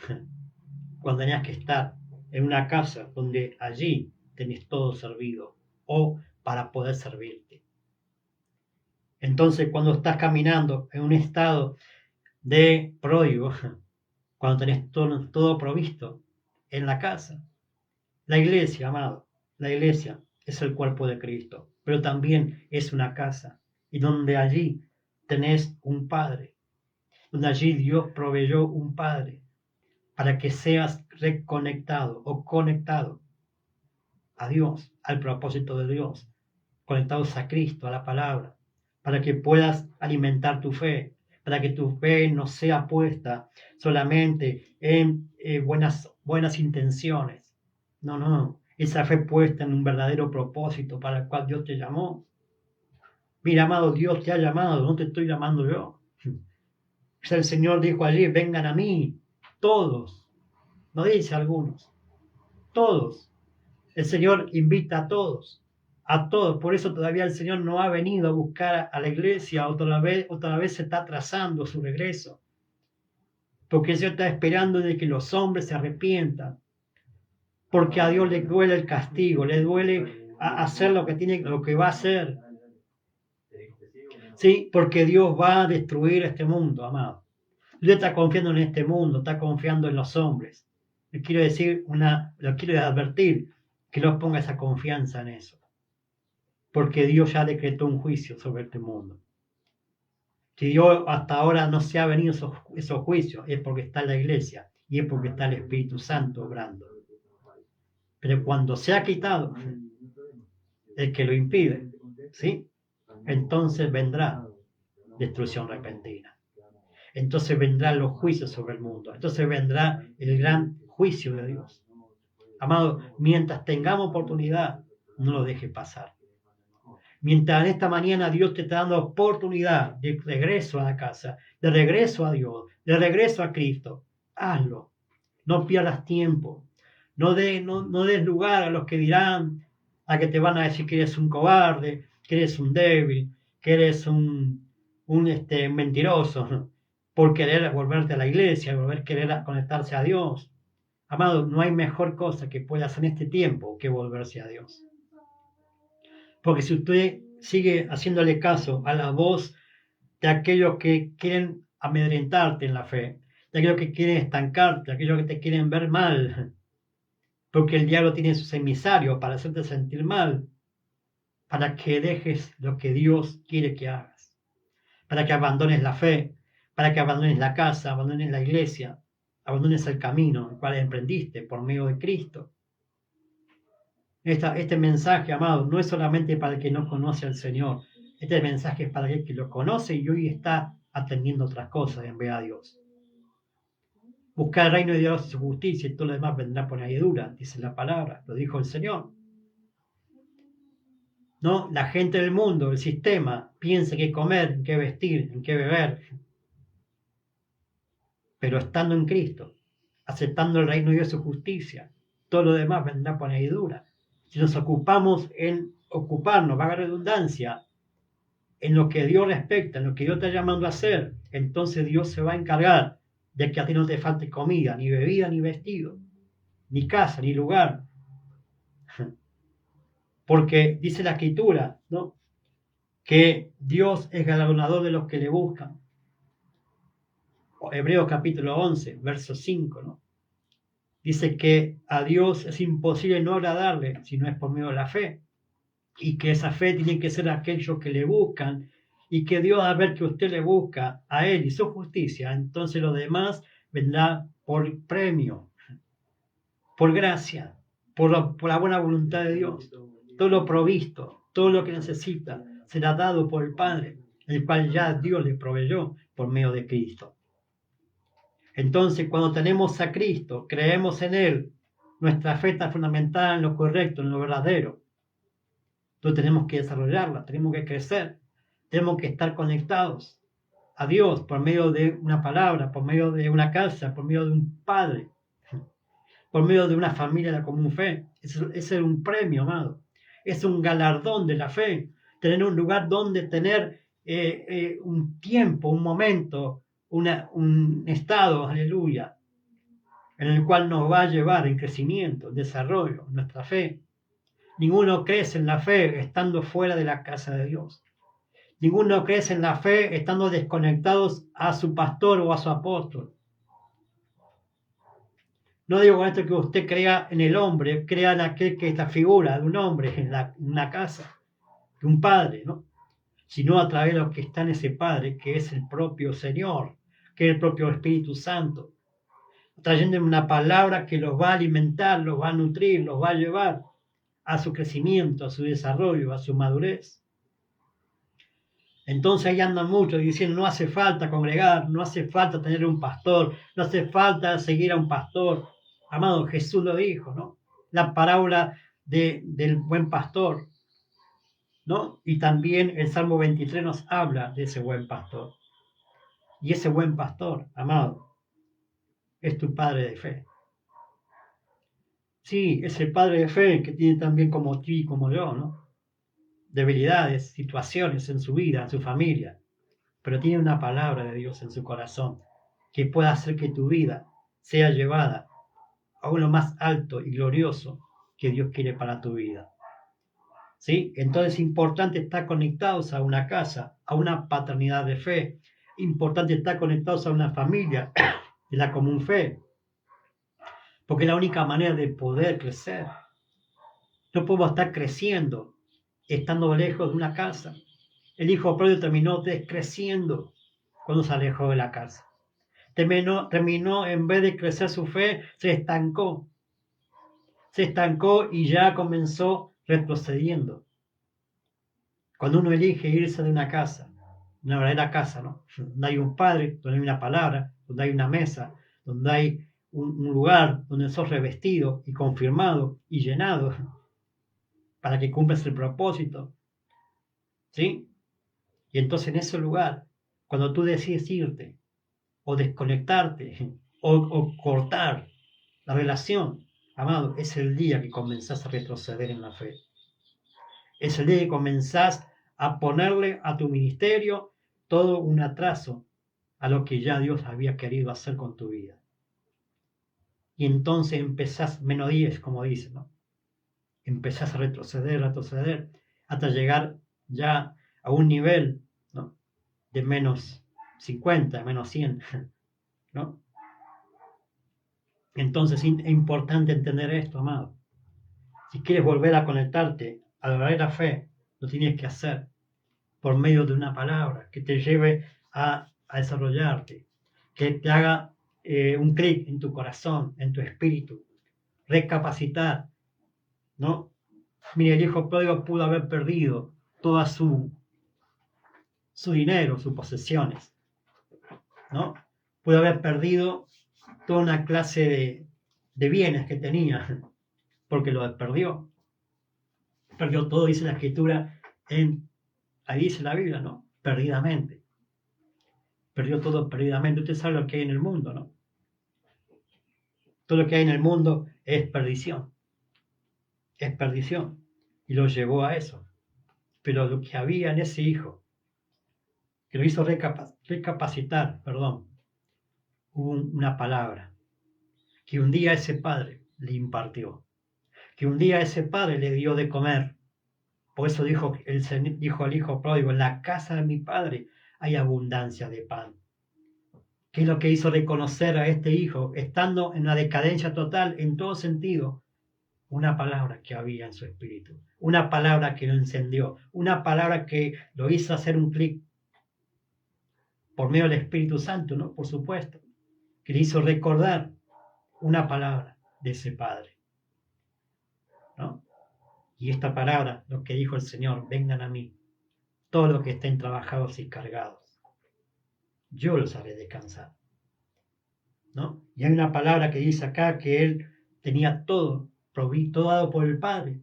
cuando tenías que estar en una casa donde allí tenés todo servido o para poder servirte. Entonces, cuando estás caminando en un estado de pródigo, cuando tenés todo provisto en la casa, la iglesia, amado, la iglesia es el cuerpo de Cristo, pero también es una casa y donde allí tenés un Padre, donde allí Dios proveyó un Padre para que seas reconectado o conectado a Dios, al propósito de Dios, conectados a Cristo, a la palabra, para que puedas alimentar tu fe, para que tu fe no sea puesta solamente en buenas intenciones. No, esa fe puesta en un verdadero propósito para el cual Dios te llamó. Mira, amado, Dios te ha llamado, no te estoy llamando yo. El Señor dijo allí, vengan a mí, todos, no dice algunos, todos. El Señor invita a todos. Por eso todavía el Señor no ha venido a buscar a la iglesia, otra vez se está atrasando su regreso. Porque el Señor está esperando de que los hombres se arrepientan. Porque a Dios le duele el castigo, le duele hacer lo que va a hacer. Sí, porque Dios va a destruir este mundo, amado. Dios está confiando en este mundo, está confiando en los hombres. Le quiero decir lo quiero advertir que no ponga esa confianza en eso. Porque Dios ya decretó un juicio sobre este mundo. Si Dios hasta ahora no se ha venido esos juicios, es porque está la iglesia y es porque está el Espíritu Santo obrando. Pero cuando se ha quitado el que lo impide, ¿sí? Entonces vendrá destrucción repentina. Entonces vendrán los juicios sobre el mundo. Entonces vendrá el gran juicio de Dios. Amado, mientras tengamos oportunidad, no lo dejes pasar. Mientras en esta mañana Dios te está dando oportunidad de regreso a la casa, de regreso a Dios, de regreso a Cristo, hazlo. No pierdas tiempo. No des lugar a los que dirán, a que te van a decir que eres un cobarde, que eres un débil, que eres un mentiroso, por querer volverte a la iglesia, querer conectarse a Dios. Amado, no hay mejor cosa que puedas en este tiempo que volverse a Dios. Porque si usted sigue haciéndole caso a la voz de aquellos que quieren amedrentarte en la fe, de aquellos que quieren estancarte, de aquellos que te quieren ver mal, porque el diablo tiene sus emisarios para hacerte sentir mal, para que dejes lo que Dios quiere que hagas, para que abandones la fe, para que abandones la casa, abandones la iglesia, abandones el camino el cual emprendiste por medio de Cristo. Este mensaje, amado, no es solamente para el que no conoce al Señor. Este mensaje es para aquel que lo conoce y hoy está atendiendo otras cosas en vez de Dios. Buscar el reino de Dios y su justicia y todo lo demás vendrá por añadidura, dice la palabra, lo dijo el Señor. No, la gente del mundo, el sistema, piensa en qué comer, en qué vestir, en qué beber. Pero estando en Cristo, aceptando el reino de Dios y su justicia, todo lo demás vendrá por añadidura. Si nos ocupamos en ocuparnos, vaga redundancia, en lo que Dios respecta, en lo que Dios está llamando a hacer, entonces Dios se va a encargar de que a ti no te falte comida, ni bebida, ni vestido, ni casa, ni lugar. Porque dice la Escritura, ¿no?, que Dios es galardonador de los que le buscan. Hebreos capítulo 11, verso 5, ¿no? Dice que a Dios es imposible no agradarle si no es por medio de la fe. Y que esa fe tiene que ser aquellos que le buscan. Y que Dios, al ver que usted le busca a Él y su justicia, entonces lo demás vendrá por premio, por gracia, por la buena voluntad de Dios. Todo lo provisto, todo lo que necesita, será dado por el Padre, el cual ya Dios le proveyó por medio de Cristo. Entonces, cuando tenemos a Cristo, creemos en Él, nuestra fe está fundamentada en lo correcto, en lo verdadero. Entonces tenemos que desarrollarla, tenemos que crecer, tenemos que estar conectados a Dios por medio de una palabra, por medio de una casa, por medio de un Padre, por medio de una familia de la común fe. Ese es un premio, amado. Es un galardón de la fe, tener un lugar donde tener un tiempo, un momento, un estado, aleluya, en el cual nos va a llevar en crecimiento, en desarrollo, en nuestra fe. Ninguno crece en la fe estando fuera de la casa de Dios. Ninguno crece en la fe estando desconectados a su pastor o a su apóstol. No digo con esto que usted crea en el hombre, crea en aquel que es la figura de un hombre en una casa, de un padre, ¿no? Sino a través de lo que está en ese Padre, que es el propio Señor, que es el propio Espíritu Santo, trayendo una palabra que los va a alimentar, los va a nutrir, los va a llevar a su crecimiento, a su desarrollo, a su madurez. Entonces ahí andan muchos diciendo, no hace falta congregar, no hace falta tener un pastor, no hace falta seguir a un pastor. Amado, Jesús lo dijo, ¿no? La parábola del buen pastor, ¿no? Y también el Salmo 23 nos habla de ese buen pastor. Y ese buen pastor, amado, es tu padre de fe. Sí, es el padre de fe que tiene también como tú y como yo, ¿no? Debilidades, situaciones en su vida, en su familia, pero tiene una palabra de Dios en su corazón que pueda hacer que tu vida sea llevada a uno más alto y glorioso que Dios quiere para tu vida. ¿Sí? Entonces es importante estar conectados a una casa, a una paternidad de fe, importante estar conectados a una familia de la común fe, porque es la única manera de poder crecer. No podemos estar creciendo estando lejos de una casa. El hijo pródigo terminó descreciendo cuando se alejó de la casa. Terminó, en vez de crecer su fe, se estancó. Se estancó y ya comenzó retrocediendo. Cuando uno elige irse de una casa, una verdadera casa, ¿no? Donde hay un padre, donde hay una palabra, donde hay una mesa, donde hay un lugar donde sos revestido y confirmado y llenado para que cumplas el propósito, ¿sí? Y entonces en ese lugar, cuando tú decides irte o desconectarte o cortar la relación, amado, es el día que comenzás a retroceder en la fe. Es el día que comenzás a ponerle a tu ministerio todo un atraso a lo que ya Dios había querido hacer con tu vida. Y entonces empezás menos 10, como dice, ¿no? Empezás a retroceder, hasta llegar ya a un nivel, ¿no? De menos 50, menos 100, ¿no? Entonces es importante entender esto, amado. Si quieres volver a conectarte a la verdadera fe, lo tienes que hacer por medio de una palabra que te lleve a desarrollarte, que te haga un clic en tu corazón, en tu espíritu, recapacitar, ¿no? Mire, el hijo pródigo pudo haber perdido toda su dinero, sus posesiones, ¿no? Pudo haber perdido toda una clase de bienes que tenía, porque lo perdió. Perdió todo, dice la Escritura, ahí dice la Biblia, ¿no? Perdidamente. Perdió todo perdidamente. Usted sabe lo que hay en el mundo, ¿no? Todo lo que hay en el mundo es perdición. Es perdición. Y lo llevó a eso. Pero lo que había en ese hijo, que lo hizo recapacitar, hubo una palabra que un día ese padre le impartió, que un día ese padre le dio de comer. Por eso dijo al hijo pródigo, en la casa de mi padre hay abundancia de pan. ¿Qué es lo que hizo reconocer a este hijo, estando en una decadencia total en todo sentido? Una palabra que había en su espíritu, una palabra que lo encendió, una palabra que lo hizo hacer un clic por medio del Espíritu Santo, ¿no? Por supuesto, que le hizo recordar una palabra de ese padre, ¿no? Y esta palabra, lo que dijo el Señor, vengan a mí, todos los que estén trabajados y cargados, yo los haré descansar, ¿no? Y hay una palabra que dice acá que él tenía todo dado por el Padre,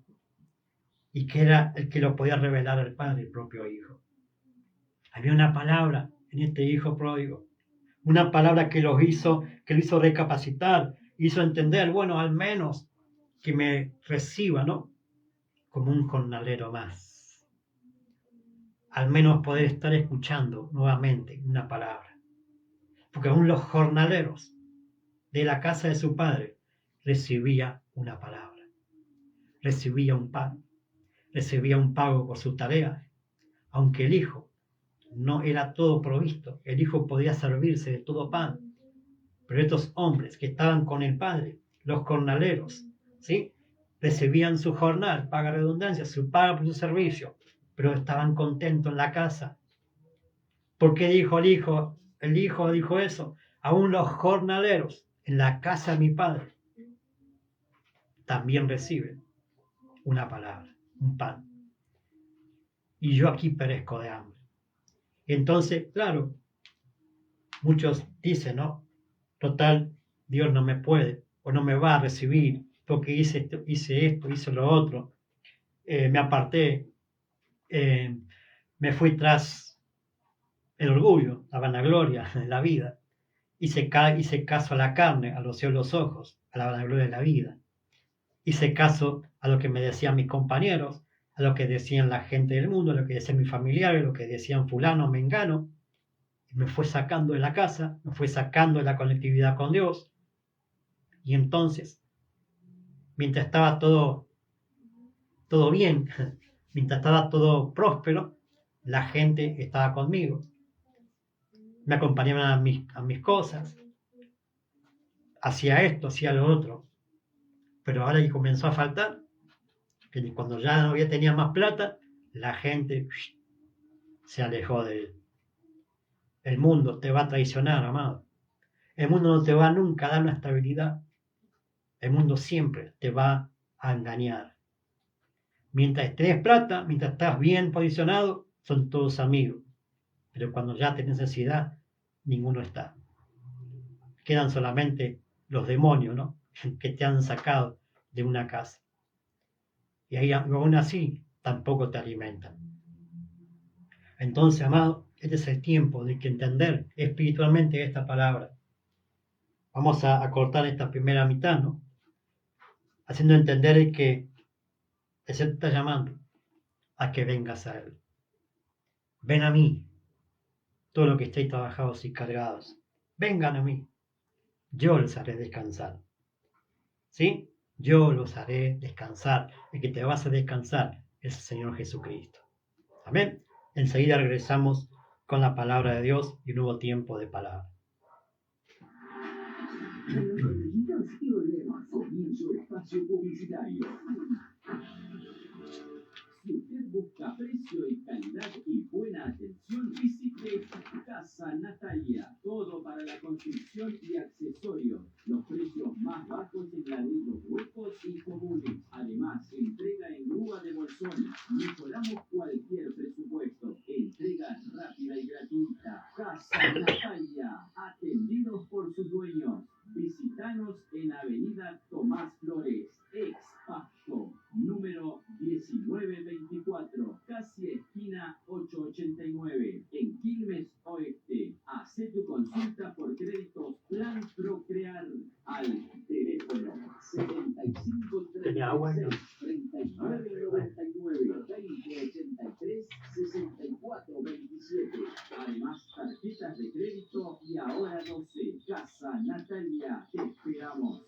y que era el que lo podía revelar al Padre, el propio Hijo. Había una palabra en este hijo pródigo, una palabra que lo hizo recapacitar, hizo entender, bueno, al menos que me reciba, ¿no? Como un jornalero más. al menos poder estar escuchando nuevamente una palabra. Porque aún los jornaleros de la casa de su padre recibía una palabra, recibía un pan, recibía un pago por su tarea, aunque el hijo no era todo provisto, el hijo podía servirse de todo pan, pero estos hombres que estaban con el padre, los jornaleros, ¿sí? Recibían su jornal, paga redundancia, su paga por su servicio, pero estaban contentos en la casa. ¿Por qué dijo el hijo? El hijo dijo eso. Aún los jornaleros en la casa de mi padre también reciben una palabra, un pan. Y yo aquí perezco de hambre. Entonces, claro, muchos dicen, ¿no? Total, Dios no me puede o no me va a recibir porque hice esto, hice lo otro, me aparté, me fui tras el orgullo, la vanagloria de la vida, hice caso a la carne, a los deseos de los ojos, a la vanagloria de la vida, hice caso a lo que me decían mis compañeros, a lo que decían la gente del mundo, a lo que decían mis familiares, lo que decían fulano, mengano, y me fue sacando de la casa, me fue sacando de la conectividad con Dios, y entonces, mientras estaba todo bien, mientras estaba todo próspero, la gente estaba conmigo, me acompañaban a mis cosas, hacía esto, hacía lo otro, pero ahora que comenzó a faltar, que cuando ya no tenía más plata, la gente se alejó de él. El mundo te va a traicionar, amado. El mundo no te va nunca a dar una estabilidad. El mundo siempre te va a engañar. Mientras tenés plata, mientras estás bien posicionado, son todos amigos. Pero cuando ya tenés necesidad, ninguno está. Quedan solamente los demonios, ¿no? Que te han sacado de una casa. Y ahí, aún así, tampoco te alimentan. Entonces, amado, este es el tiempo de que entender espiritualmente esta palabra. Vamos a cortar esta primera mitad, ¿no? Haciendo entender que el Señor te está llamando a que vengas a Él. Ven a mí, todos los que estéis trabajados y cargados. Vengan a mí, yo los haré descansar. ¿Sí? Yo los haré descansar. El que te vas a descansar es el Señor Jesucristo. Amén. Enseguida regresamos con la palabra de Dios y un nuevo tiempo de palabra. Y volvemos. Comienzo el espacio publicitario. Si usted busca precio y calidad y buena atención, visite Casa Natalia. Todo para la construcción y accesorios. Los precios más bajos en ladrillos huecos y comunes. Además, entrega en grúa de bolsón. Mejoramos cualquier presupuesto. Entrega rápida y gratuita. Casa Natalia. Atendidos por sus dueños. Visítanos en Avenida Tomás Flores, ex Pasto, número 1924, casi esquina 889, en Quilmes Oeste. Hacé tu consulta por créditos Plan Procrear al teléfono 7536-3999-2083-6427. Además, tarjetas de crédito y ahora 12. Casa Natalia, te esperamos.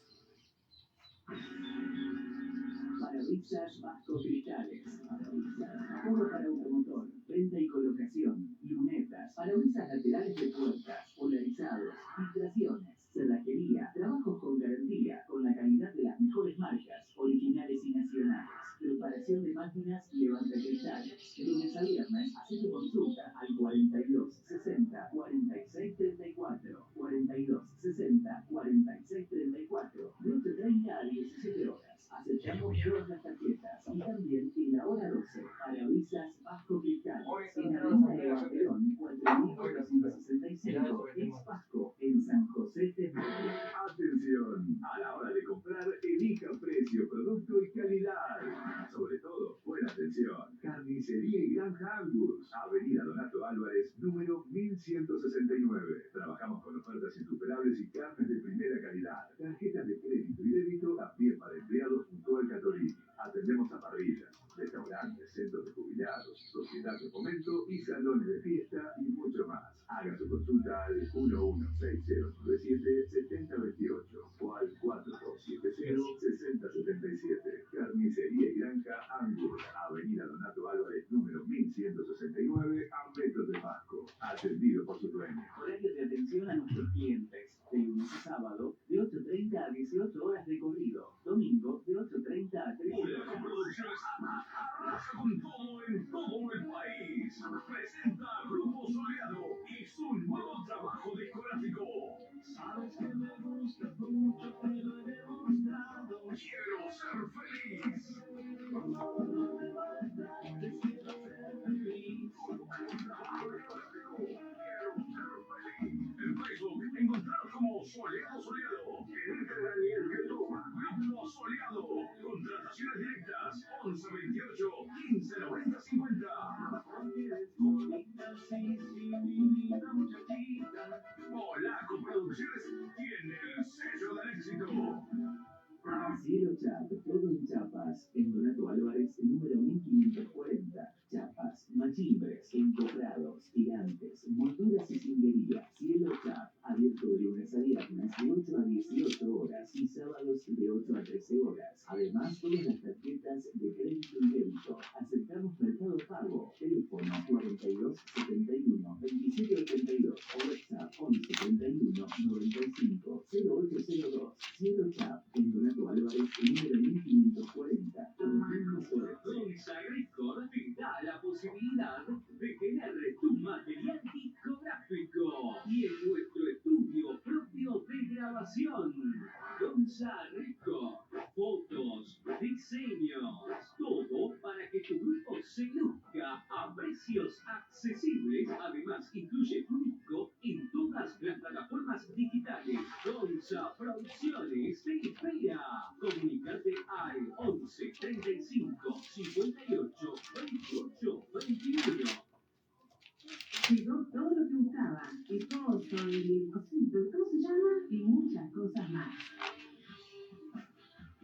Parabrisas Vasco Cristales. Parabrisas, todo para automotor, venta y colocación, lunetas, parabrisas laterales de puertas, polarizados, filtraciones, cerrajería, trabajos con garantía, con la calidad de las mejores marcas, originales y nacionales. Preparación de máquinas y levantacristales. De lunes a viernes, haz tu consulta al 42 60 46 34. 42 60 46 34. De 8:30 a 17 horas. Aceptamos todas las tarjetas y también en la hora 12. Parabrisas Vasco Cristales. En Avenida Eva Perón, 4465. Ex Vasco, en San José Temuco. Atención, a la hora de comprar, elija precio, producto y calidad. Sobre todo, buena atención. Carnicería y Granja Angus. Avenida Donato Álvarez, número 1169. Trabajamos con ofertas insuperables y carnes de primera calidad. Tarjetas de crédito y débito también para empleados junto al Católico. Atendemos a parrillas, restaurantes, centros de jubilados, sociedad de fomento y salones de fiesta y mucho más. Haga su consulta al 116097-7028 o al 4270-6077. Carnicería y Granja Angus, Avenida Donato Álvarez, número 1169, a metros de Pasco. Atendido por su dueño. Horario de atención a nuestros clientes. De lunes a sábado, de 8:30 a 18 horas de corrido. Domingo, de 8:30 a 13 horas. Producciones arrasa con todo en todo el país. Presenta Grupo Soleado y su nuevo trabajo discográfico. Sabes que me gusta mucho, te lo he demostrado. Quiero ser feliz. En Facebook, encontraros como Soleado Soleado. En Instagram y en YouTube, Grupo Soleado. Contrataciones directas, 1128 15 90 50. Polaco Producciones tiene el sello del éxito. Cielo Chap, todo en chapas, en Donato Álvarez, número 1540. Chapas, machimbres, encorrados, tirantes, molduras y cingería. Cielo Chap, abierto de lunes a viernes de 8 a 18 horas y sábados de 8 a 13 horas. Además, todas las tarjetas de crédito y débito. Aceptamos Mercado Pago. Teléfono 4271-2782 o WhatsApp 1131 95 0802. Cielo Chap, en Donato Álvarez, número 1540. Gonza Record te da la posibilidad de tener tu material discográfico y en nuestro estudio propio de grabación. Gonza Record, fotos, diseños, todo para que tu grupo se luzca a precios accesibles. Además, incluye tu disco en todas las plataformas digitales. Gonza Producciones te espera. Comunicate al 11 35 58 28 21. Llegó todo lo que buscaba, el coso, el cosito, ¿cómo se llama? Y muchas cosas más.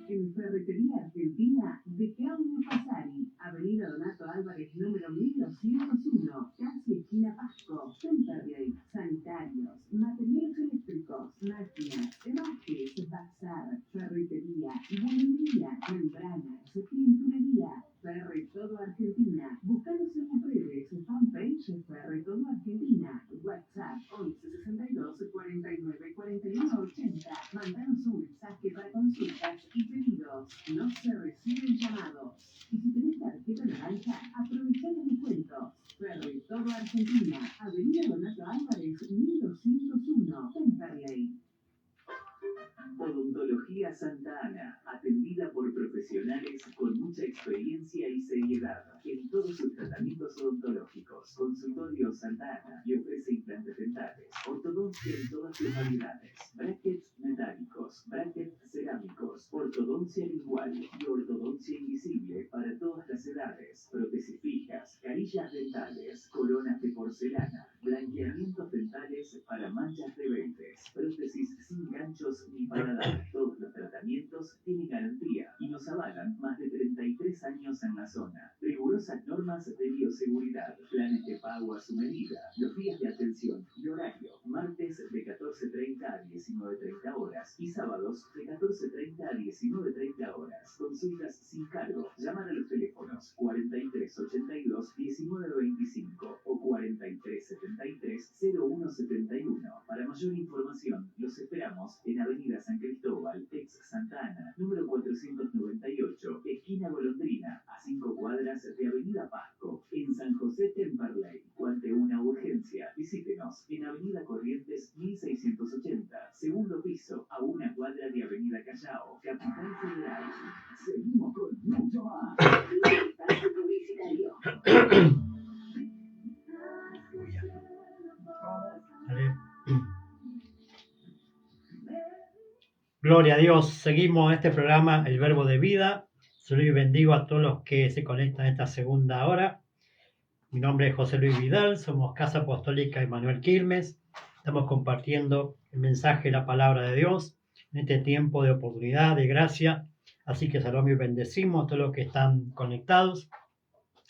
En Ferretería Argentina de Claudio Fasari, Avenida Donato Álvarez, número 1201, casi esquina Pasco, Temperley, sanitarios, materiales eléctricos, máquinas, rebajes, bazar, ferretería, bulería, membranas, pinturería, Ferre Todo Argentina. Búscanos en las redes, fanpage Ferre Todo Argentina, WhatsApp 1162 49 41 80. Mandanos un mensaje para consultas y pedidos. No se reciben llamados. Y si tenés tarjeta naranja, aprovecha los descuentos. Ferre Todo Argentina, Avenida Donato Álvarez, 1201, Temperley. Odontología Santa Ana, atendida por profesionales con mucha experiencia y seriedad en todos sus tratamientos odontológicos. Consultorio Santa Ana y ofrece implantes dentales, ortodoncia en todas sus variedades, brackets metálicos, brackets cerámicos, ortodoncia lingual y ortodoncia invisible para todas las edades, prótesis fijas, carillas dentales, coronas de porcelana, blanqueamientos dentales para manchas rebeldes, prótesis sin ganchos ni paladar. Todos los tratamientos tienen garantía y nos avalan más de 33 años en la zona. Rigurosas normas de bioseguridad, planes de pago a su medida, los días de atención y horario, martes de 14:30 a 19:30 horas y sábados de 14:30 a 19:30 horas. Consultas sin cargo. Llamar a los teléfonos 4382 1925 o 4373 0171. Para mayor información, los esperamos en Avenida San Cristóbal, ex Santa Ana, número 498, esquina Golondrina, a 5 cuadras de Avenida Pasco, en San José Temperley. Ante una urgencia, visítenos en Avenida Corrientes 1680, segundo piso, a 1 cuadra de Avenida Callao, Capital Federal. Seguimos con mucho más. Espacio publicitario. Gloria a Dios. Seguimos este programa, El Verbo de Vida. Saludo y bendigo a todos los que se conectan en esta segunda hora. Mi nombre es José Luis Vidal, somos Casa Apostólica Emmanuel Quilmes. Estamos compartiendo el mensaje de la palabra de Dios en este tiempo de oportunidad, de gracia, Así que saludamos y bendecimos a todos los que están conectados,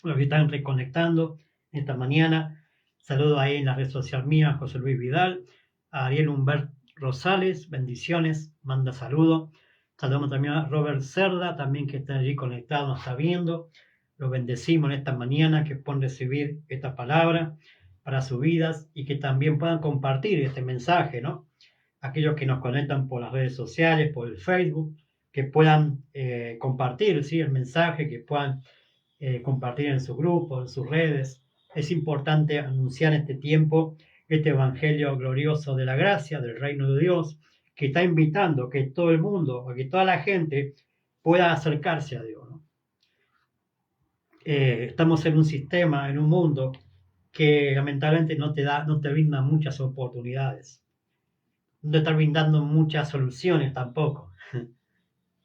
los que están reconectando esta mañana. Saludo ahí en la red social mía, José Luis Vidal, a Ariel Humbert Rosales, bendiciones, manda saludos. Saludamos también a Robert Cerda, también que está allí conectado, nos está viendo. Los bendecimos en esta mañana, que puedan recibir esta palabra para sus vidas y que también puedan compartir este mensaje, ¿no? Aquellos que nos conectan por las redes sociales, por el Facebook, que puedan compartir, ¿sí?, el mensaje, que puedan compartir en su grupo, en sus redes. Es importante anunciar en este tiempo este evangelio glorioso de la gracia, del reino de Dios, que está invitando que todo el mundo, que toda la gente pueda acercarse a Dios, ¿no? Estamos en un sistema, en un mundo que lamentablemente no te brinda muchas oportunidades, no te está brindando muchas soluciones tampoco.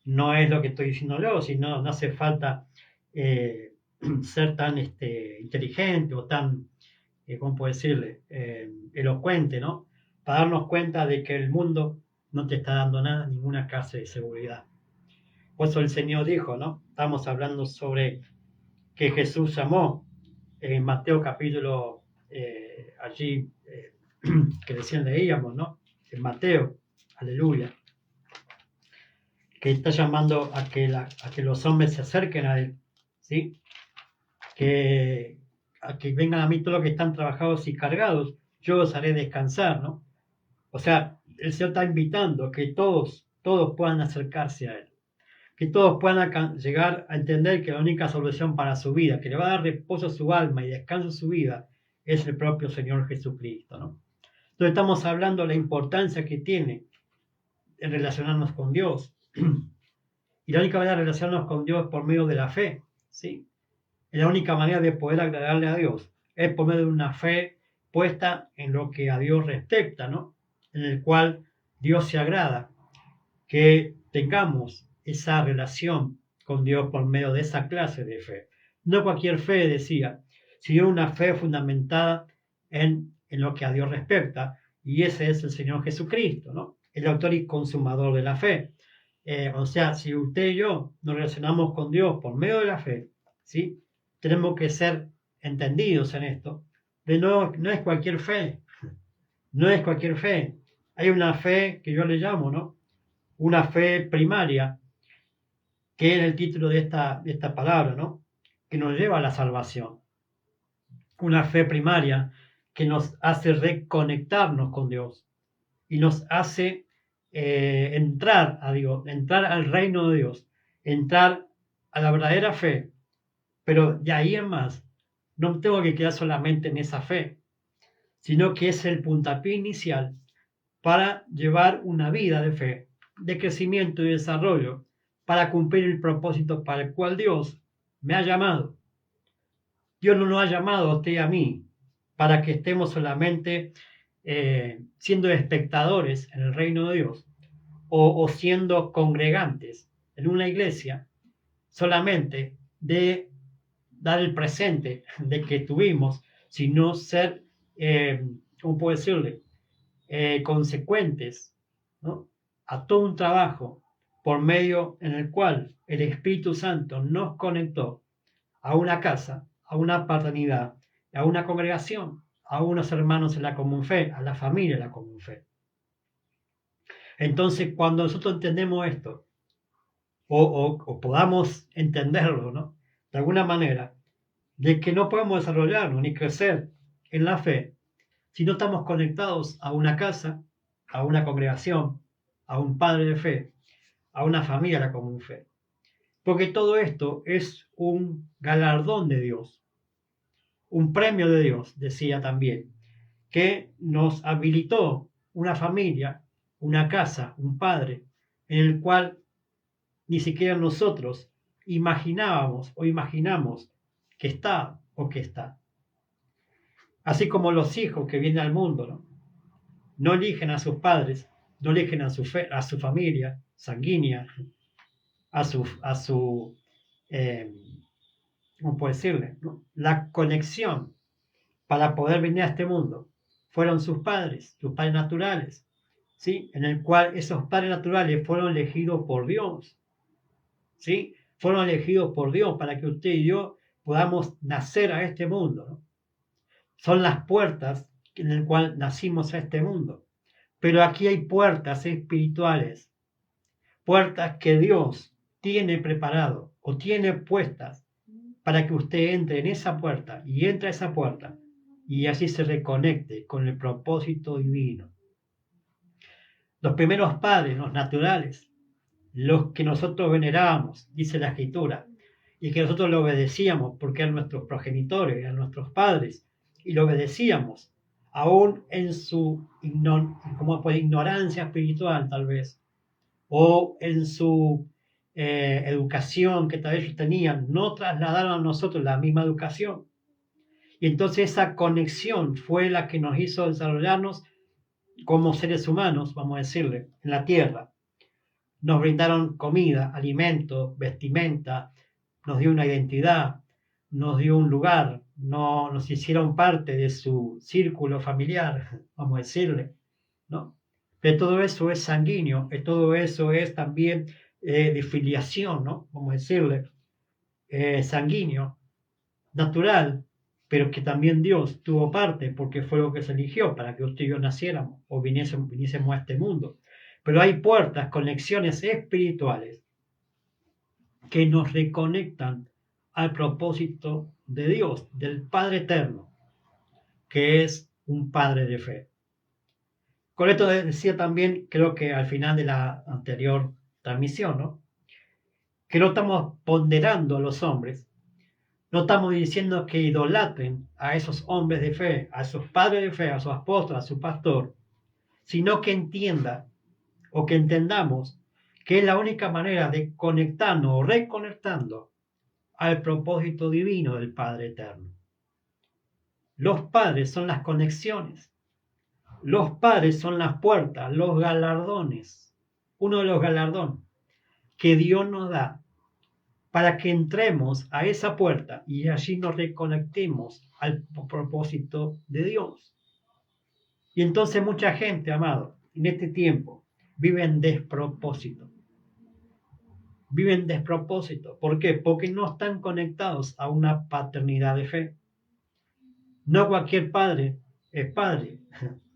No es lo que estoy diciendo yo, sino no hace falta ser tan inteligente o tan, ¿cómo puedo decirle?, elocuente, ¿no?, para darnos cuenta de que el mundo no te está dando nada, ninguna clase de seguridad. Por eso el Señor dijo, ¿no? Estamos hablando sobre que Jesús llamó en Mateo capítulo, que recién leíamos, ¿no? En Mateo, aleluya, que está llamando a que los hombres se acerquen a Él, ¿sí? A que vengan a mí todos los que están trabajados y cargados, yo os haré descansar, ¿no? O sea, el Señor está invitando a que todos puedan acercarse a Él, que todos puedan llegar a entender que la única solución para su vida, que le va a dar reposo a su alma y descanso a su vida, es el propio Señor Jesucristo, ¿no? Entonces estamos hablando de la importancia que tiene en relacionarnos con Dios. Y la única manera de relacionarnos con Dios es por medio de la fe, ¿sí? Y la única manera de poder agradarle a Dios es por medio de una fe puesta en lo que a Dios respecta, ¿no? En el cual Dios se agrada, que tengamos esa relación con Dios por medio de esa clase de fe. No cualquier fe, decía, sino una fe fundamentada en lo que a Dios respecta, y ese es el Señor Jesucristo, ¿no?, el autor y consumador de la fe. O sea, si usted y yo nos relacionamos con Dios por medio de la fe, ¿sí?, tenemos que ser entendidos en esto. No es cualquier fe, no es cualquier fe. Hay una fe que yo le llamo, ¿no?, una fe primaria, que es el título de esta palabra, ¿no?, que nos lleva a la salvación. Una fe primaria que nos hace reconectarnos con Dios y nos hace entrar a Dios, entrar al reino de Dios, entrar a la verdadera fe. Pero de ahí en más, no tengo que quedar solamente en esa fe, sino que es el puntapié inicial para llevar una vida de fe, de crecimiento y desarrollo, para cumplir el propósito para el cual Dios me ha llamado. Dios no nos ha llamado a usted y a mí para que estemos solamente siendo espectadores en el reino de Dios o siendo congregantes en una iglesia solamente de dar el presente de que tuvimos, sino ser, ¿cómo puedo decirle?, consecuentes, ¿no?, a todo un trabajo por medio en el cual el Espíritu Santo nos conectó a una casa, a una paternidad, a una congregación, a unos hermanos en la común fe, a la familia en la común fe. Entonces, cuando nosotros entendemos esto, o podamos entenderlo, ¿no?, de alguna manera, de que no podemos desarrollarnos ni crecer en la fe si no estamos conectados a una casa, a una congregación, a un padre de fe, a una familia de la común fe. Porque todo esto es un galardón de Dios, un premio de Dios, decía también, que nos habilitó una familia, una casa, un padre, en el cual ni siquiera nosotros imaginábamos o imaginamos que está o que está. Así como los hijos que vienen al mundo, ¿no?, no eligen a sus padres, no eligen a su familia sanguínea, a su ¿cómo puedo decirle?, ¿no?, la conexión para poder venir a este mundo fueron sus padres naturales, ¿sí?, en el cual esos padres naturales fueron elegidos por Dios. ¿sí? Fueron elegidos por Dios para que usted y yo podamos nacer a este mundo, ¿no? Son las puertas en las cuales nacimos a este mundo. Pero aquí hay puertas espirituales, puertas que Dios tiene preparado o tiene puestas para que usted entre en esa puerta y entre a esa puerta y así se reconecte con el propósito divino. Los primeros padres, los naturales, los que nosotros venerábamos, dice la Escritura, y que nosotros le obedecíamos porque eran nuestros progenitores, eran nuestros padres, y lo obedecíamos, aún en su ignorancia espiritual tal vez, o en su educación que tal vez ellos tenían, no trasladaron a nosotros la misma educación. Y entonces esa conexión fue la que nos hizo desarrollarnos como seres humanos, vamos a decirle, en la tierra. Nos brindaron comida, alimento, vestimenta, nos dio una identidad, nos dio un lugar, nos hicieron parte de su círculo familiar, vamos a decirle, ¿no? Pero todo eso es sanguíneo, todo eso es también de filiación, ¿no? Vamos a decirle, sanguíneo, natural, pero que también Dios tuvo parte porque fue lo que se eligió para que usted y yo naciéramos o viniésemos a este mundo. Pero hay puertas, conexiones espirituales que nos reconectan al propósito de Dios, del Padre Eterno, que es un Padre de fe. Con esto decía también, creo que al final de la anterior transmisión, ¿no? Que no estamos ponderando a los hombres, no estamos diciendo que idolatren a esos hombres de fe, a esos padres de fe, a su apóstol, a su pastor, sino que entienda o que entendamos que es la única manera de conectarnos o reconectando al propósito divino del Padre Eterno. Los padres son las conexiones, los padres son las puertas, los galardones, uno de los galardones que Dios nos da para que entremos a esa puerta y allí nos reconectemos al propósito de Dios. Y entonces mucha gente, amado, en este tiempo vive en despropósito. Viven despropósito. ¿Por qué? Porque no están conectados a una paternidad de fe. No cualquier padre es padre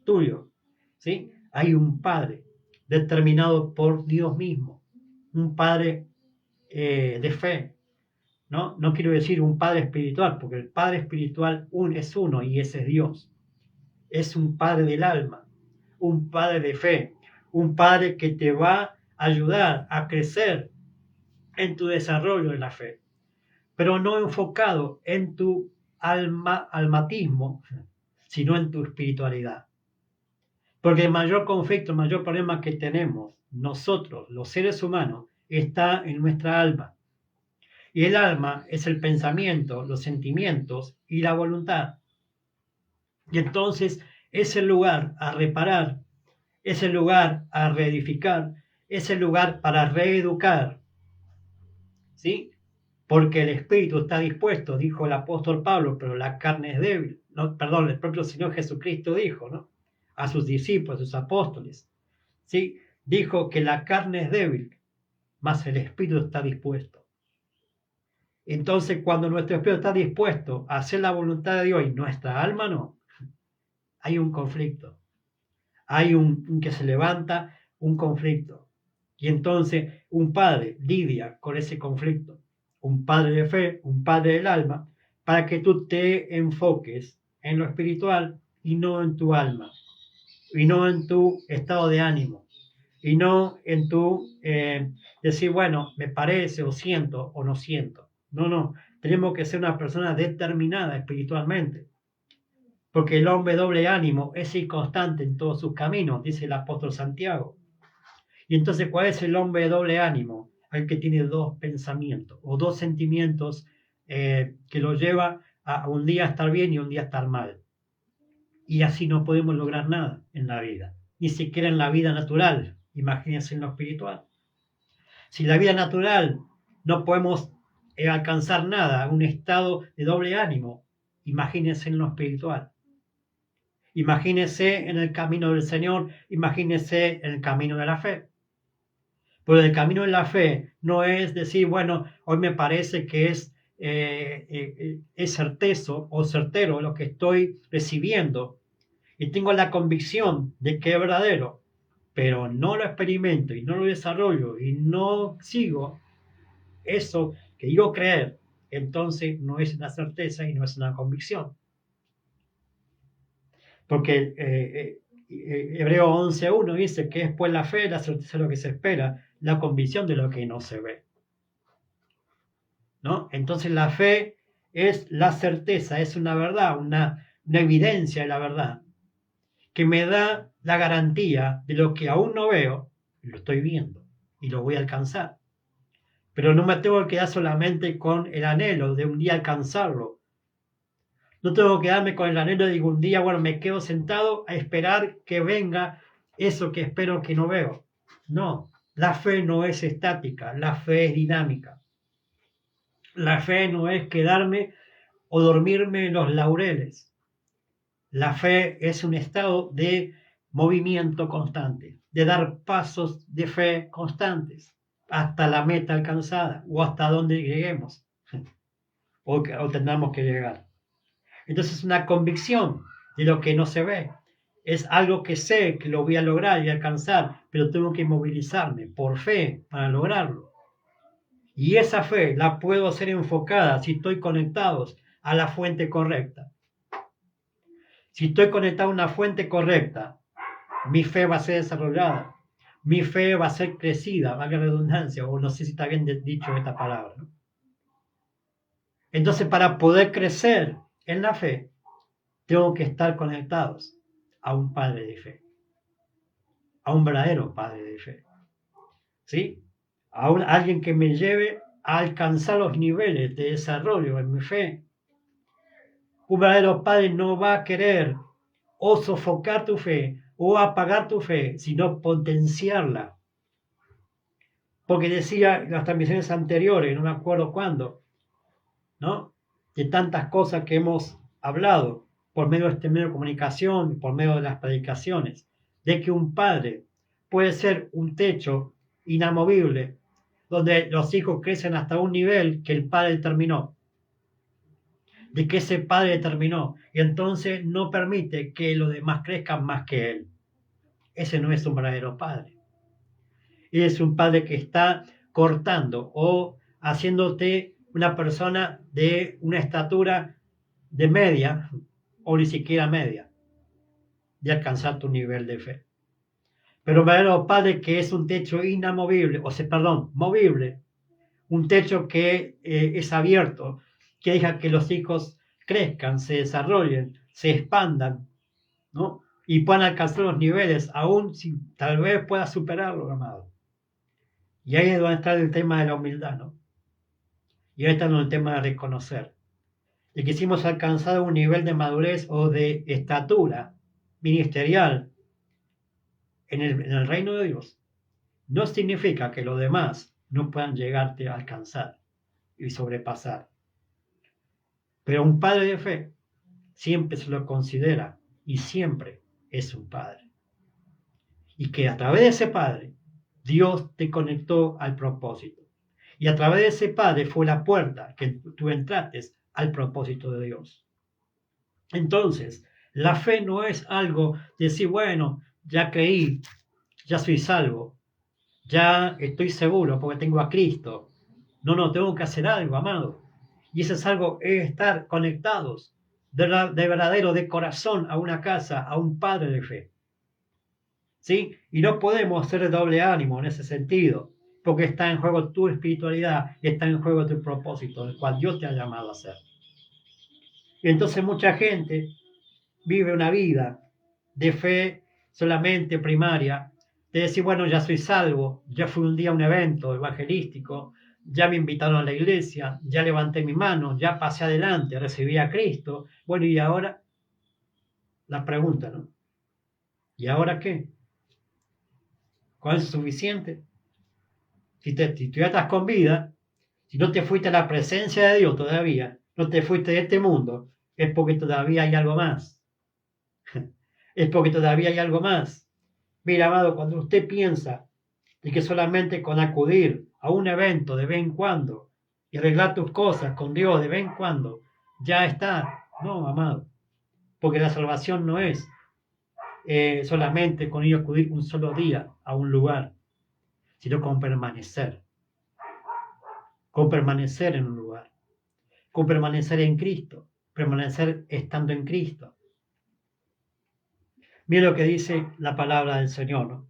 tuyo, ¿sí? Hay un padre determinado por Dios mismo, un padre de fe, ¿no? No quiero decir un padre espiritual, porque el padre espiritual es uno y ese es Dios. Es un padre del alma, un padre de fe, un padre que te va a ayudar a crecer en tu desarrollo en la fe, pero no enfocado en tu almatismo, sino en tu espiritualidad. Porque el mayor conflicto, el mayor problema que tenemos nosotros, los seres humanos, está en nuestra alma. Y el alma es el pensamiento, los sentimientos y la voluntad. Y entonces es el lugar a reparar, es el lugar a reedificar, es el lugar para reeducar. ¿Sí? Porque el espíritu está dispuesto, dijo el apóstol Pablo, pero la carne es débil. No, perdón, el propio Señor Jesucristo dijo, ¿no? A sus discípulos, a sus apóstoles, ¿sí? Dijo que la carne es débil, mas el espíritu está dispuesto. Entonces, cuando nuestro espíritu está dispuesto a hacer la voluntad de Dios y nuestra alma no, hay un conflicto. Hay un que se levanta un conflicto. Y entonces un padre lidia con ese conflicto. Un padre de fe, un padre del alma, para que tú te enfoques en lo espiritual y no en tu alma. Y no en tu estado de ánimo. Y no en tu decir, bueno, me parece o siento o no siento. No, tenemos que ser una persona determinada espiritualmente. Porque el hombre doble ánimo es inconstante en todos sus caminos, dice el apóstol Santiago. Y entonces, ¿cuál es el hombre de doble ánimo? El que tiene dos pensamientos o dos sentimientos que lo lleva a un día estar bien y un día estar mal. Y así no podemos lograr nada en la vida, ni siquiera en la vida natural, imagínense en lo espiritual. Si en la vida natural no podemos alcanzar nada, un estado de doble ánimo, imagínense en lo espiritual. Imagínense en el camino del Señor, imagínense en el camino de la fe. Pero el camino de la fe no es decir, bueno, hoy me parece que es certezo o certero lo que estoy recibiendo y tengo la convicción de que es verdadero, pero no lo experimento y no lo desarrollo y no sigo eso que digo creer, entonces no es una certeza y no es una convicción. Porque Hebreo 11:1 dice que es pues la fe, la certeza de lo que se espera, la convicción de lo que no se ve. ¿No? Entonces la fe es la certeza, es una verdad, una evidencia de la verdad, que me da la garantía de lo que aún no veo, lo estoy viendo y lo voy a alcanzar. Pero no me tengo que quedar solamente con el anhelo de un día alcanzarlo. No tengo que quedarme con el anhelo de un día, bueno, me quedo sentado a esperar que venga eso que espero que no veo. No, la fe no es estática, la fe es dinámica. La fe no es quedarme o dormirme en los laureles. La fe es un estado de movimiento constante, de dar pasos de fe constantes hasta la meta alcanzada o hasta donde lleguemos o tengamos que llegar. Entonces es una convicción de lo que no se ve. Es algo que sé que lo voy a lograr y alcanzar, pero tengo que movilizarme por fe para lograrlo. Y esa fe la puedo hacer enfocada si estoy conectado a la fuente correcta. Si estoy conectado a una fuente correcta, mi fe va a ser desarrollada, mi fe va a ser crecida, valga la redundancia, o no sé si está bien dicho esta palabra, ¿no? Entonces, para poder crecer en la fe, tengo que estar conectados a un padre de fe, a un verdadero padre de fe, ¿sí? A alguien que me lleve a alcanzar los niveles de desarrollo en mi fe. Un verdadero padre no va a querer o sofocar tu fe o apagar tu fe, sino potenciarla. Porque decía en las transmisiones anteriores, no me acuerdo cuándo, ¿no? De tantas cosas que hemos hablado por medio de este medio de comunicación, por medio de las predicaciones, de que un padre puede ser un techo inamovible, donde los hijos crecen hasta un nivel que el padre determinó, de que ese padre determinó, y entonces no permite que los demás crezcan más que él. Ese no es un verdadero padre. Es un padre que está cortando o haciéndote una persona de una estatura de media o ni siquiera media de alcanzar tu nivel de fe. Pero un verdadero padre que es un techo inamovible, movible, un techo que es abierto, que deja que los hijos crezcan, se desarrollen, se expandan, ¿no? Y puedan alcanzar los niveles, aún si tal vez pueda superarlo, amado. Y ahí es donde está el tema de la humildad, ¿no? Y ahí está el tema de reconocer. De que hemos alcanzado un nivel de madurez o de estatura ministerial en el reino de Dios, no significa que los demás no puedan llegarte a alcanzar y sobrepasar. Pero un padre de fe siempre se lo considera y siempre es un padre. Y que a través de ese padre, Dios te conectó al propósito. Y a través de ese padre fue la puerta que tú entraste al propósito de Dios. Entonces, la fe no es algo de decir, bueno, ya creí, ya soy salvo, ya estoy seguro porque tengo a Cristo. No, tengo que hacer algo, amado. Y eso es algo, es estar conectados de verdadero, de corazón a una casa, a un padre de fe. ¿Sí? Y no podemos ser de doble ánimo en ese sentido, porque está en juego tu espiritualidad, está en juego tu propósito, el cual Dios te ha llamado a hacer. Y entonces mucha gente vive una vida de fe solamente primaria, de decir, bueno, ya soy salvo, ya fui un día a un evento evangelístico, ya me invitaron a la iglesia, ya levanté mi mano, ya pasé adelante, recibí a Cristo. Bueno, y ahora, la pregunta, ¿no? ¿Y ahora qué? ¿Cuál es suficiente? Si tú ya estás con vida, si no te fuiste a la presencia de Dios todavía, no te fuiste de este mundo, es porque todavía hay algo más. Es porque todavía hay algo más. Mira, amado, cuando usted piensa y que solamente con acudir a un evento de vez en cuando y arreglar tus cosas con Dios de vez en cuando, ya está. No, amado, porque la salvación no es solamente con ir a acudir un solo día a un lugar, sino con permanecer en un lugar, con permanecer en Cristo, permanecer estando en Cristo. Mira lo que dice la palabra del Señor, ¿no?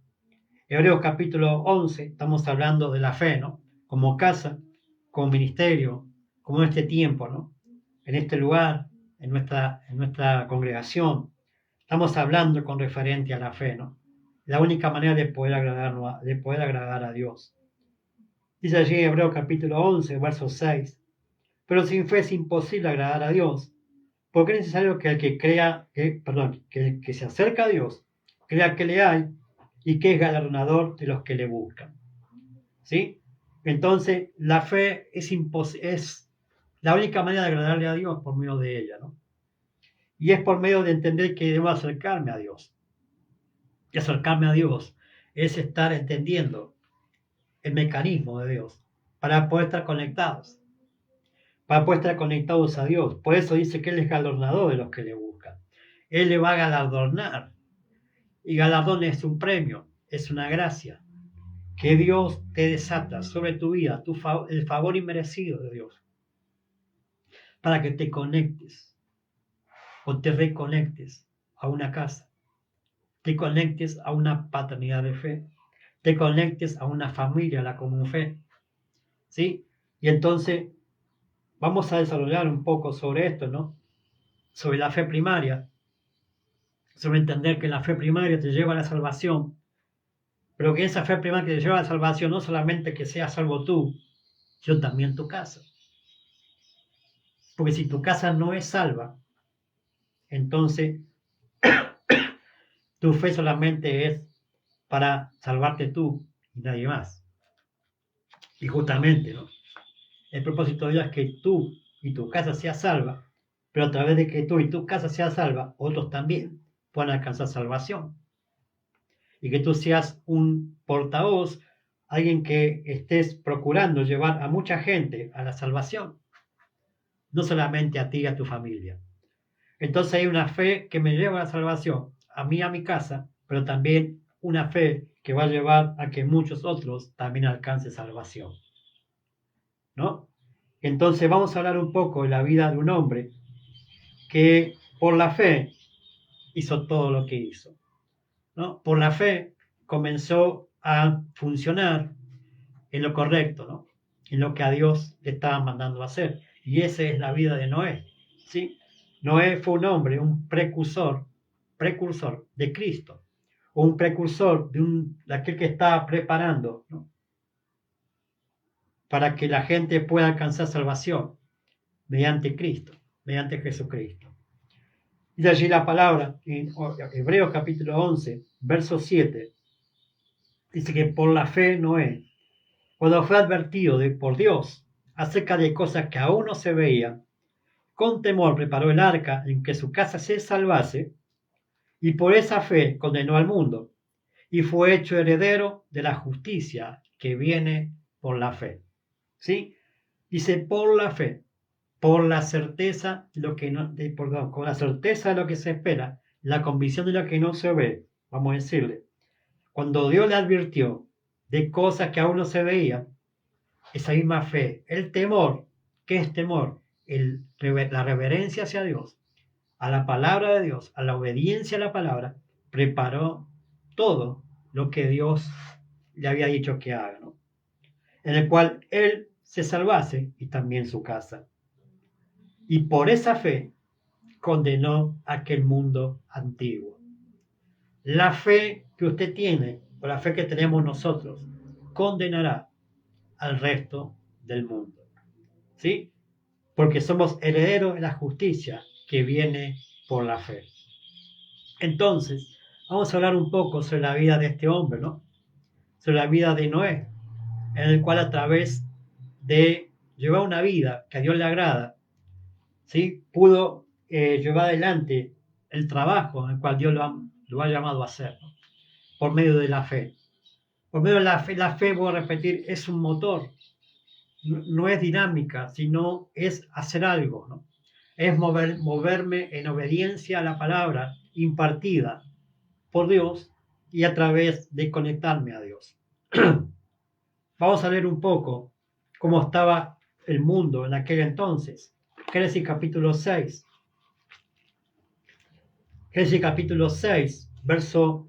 Hebreos capítulo 11, estamos hablando de la fe, ¿no? Como casa, como ministerio, como en este tiempo, ¿no? En este lugar, en nuestra congregación, estamos hablando con referente a la fe, ¿no? La única manera de poder agradar a Dios. Dice allí en Hebreos capítulo 11, verso 6, pero sin fe es imposible agradar a Dios, porque es necesario que el que el que se acerca a Dios crea que le hay y que es galardonador de los que le buscan. ¿Sí? Entonces, la fe es la única manera de agradarle a Dios por medio de ella, ¿no? Y es por medio de entender que debo acercarme a Dios. Y acercarme a Dios es estar entendiendo el mecanismo de Dios para poder estar conectados. Para poder estar conectados a Dios. Por eso dice que Él es galardonador de los que le buscan. Él le va a galardonar. Y galardón es un premio, es una gracia que Dios te desata sobre tu vida, el favor inmerecido de Dios, para que te conectes o te reconectes a una casa, te conectes a una paternidad de fe, te conectes a una familia, a la común fe. ¿Sí? Y entonces vamos a desarrollar un poco sobre esto, ¿no? Sobre la fe primaria, sobre entender que la fe primaria te lleva a la salvación, pero que esa fe primaria que te lleva a la salvación no solamente que seas salvo tú, sino también tu casa. Porque si tu casa no es salva, entonces tu fe solamente es para salvarte tú y nadie más. Y justamente, ¿no? El propósito de Dios es que tú y tu casa sea salva, pero a través de que tú y tu casa sea salva, otros también puedan alcanzar salvación. Y que tú seas un portavoz, alguien que estés procurando llevar a mucha gente a la salvación, no solamente a ti y a tu familia. Entonces hay una fe que me lleva a la salvación, a mí y a mi casa, pero también una fe que va a llevar a que muchos otros también alcancen salvación, ¿no? Entonces vamos a hablar un poco de la vida de un hombre que por la fe hizo todo lo que hizo, ¿no? Por la fe comenzó a funcionar en lo correcto, ¿no? En lo que a Dios le estaba mandando a hacer. Y esa es la vida de Noé, ¿sí? Noé fue un hombre, un precursor de Cristo, o un precursor de aquel que estaba preparando, ¿no? Para que la gente pueda alcanzar salvación mediante Cristo, mediante Jesucristo. Y de allí la palabra, en Hebreos capítulo 11, verso 7, dice que por la fe Noé, cuando fue advertido por Dios acerca de cosas que aún no se veían, con temor preparó el arca en que su casa se salvase, y por esa fe condenó al mundo, y fue hecho heredero de la justicia que viene por la fe. ¿Sí? Dice por la fe, por la certeza con la certeza de lo que se espera, la convicción de lo que no se ve, vamos a decirle. Cuando Dios le advirtió de cosas que aún no se veían, esa misma fe, el temor, ¿qué es temor? La reverencia hacia Dios, a la palabra de Dios, a la obediencia a la palabra, preparó todo lo que Dios le había dicho que haga, ¿no? En el cual él se salvase y también su casa. Y por esa fe condenó aquel mundo antiguo. La fe que usted tiene, o la fe que tenemos nosotros, condenará al resto del mundo. ¿Sí? Porque somos herederos de la justicia que viene por la fe. Entonces, vamos a hablar un poco sobre la vida de este hombre, ¿no? Sobre la vida de Noé, en el cual a través de llevar una vida que a Dios le agrada, ¿sí? Pudo llevar adelante el trabajo en el cual Dios lo ha llamado a hacer, ¿no? Por medio de la fe. Por medio de la fe, voy a repetir, es un motor. No es dinámica, sino es hacer algo, ¿no? Es moverme en obediencia a la palabra impartida por Dios y a través de conectarme a Dios. Vamos a leer un poco cómo estaba el mundo en aquel entonces. Génesis capítulo 6. Génesis capítulo 6, verso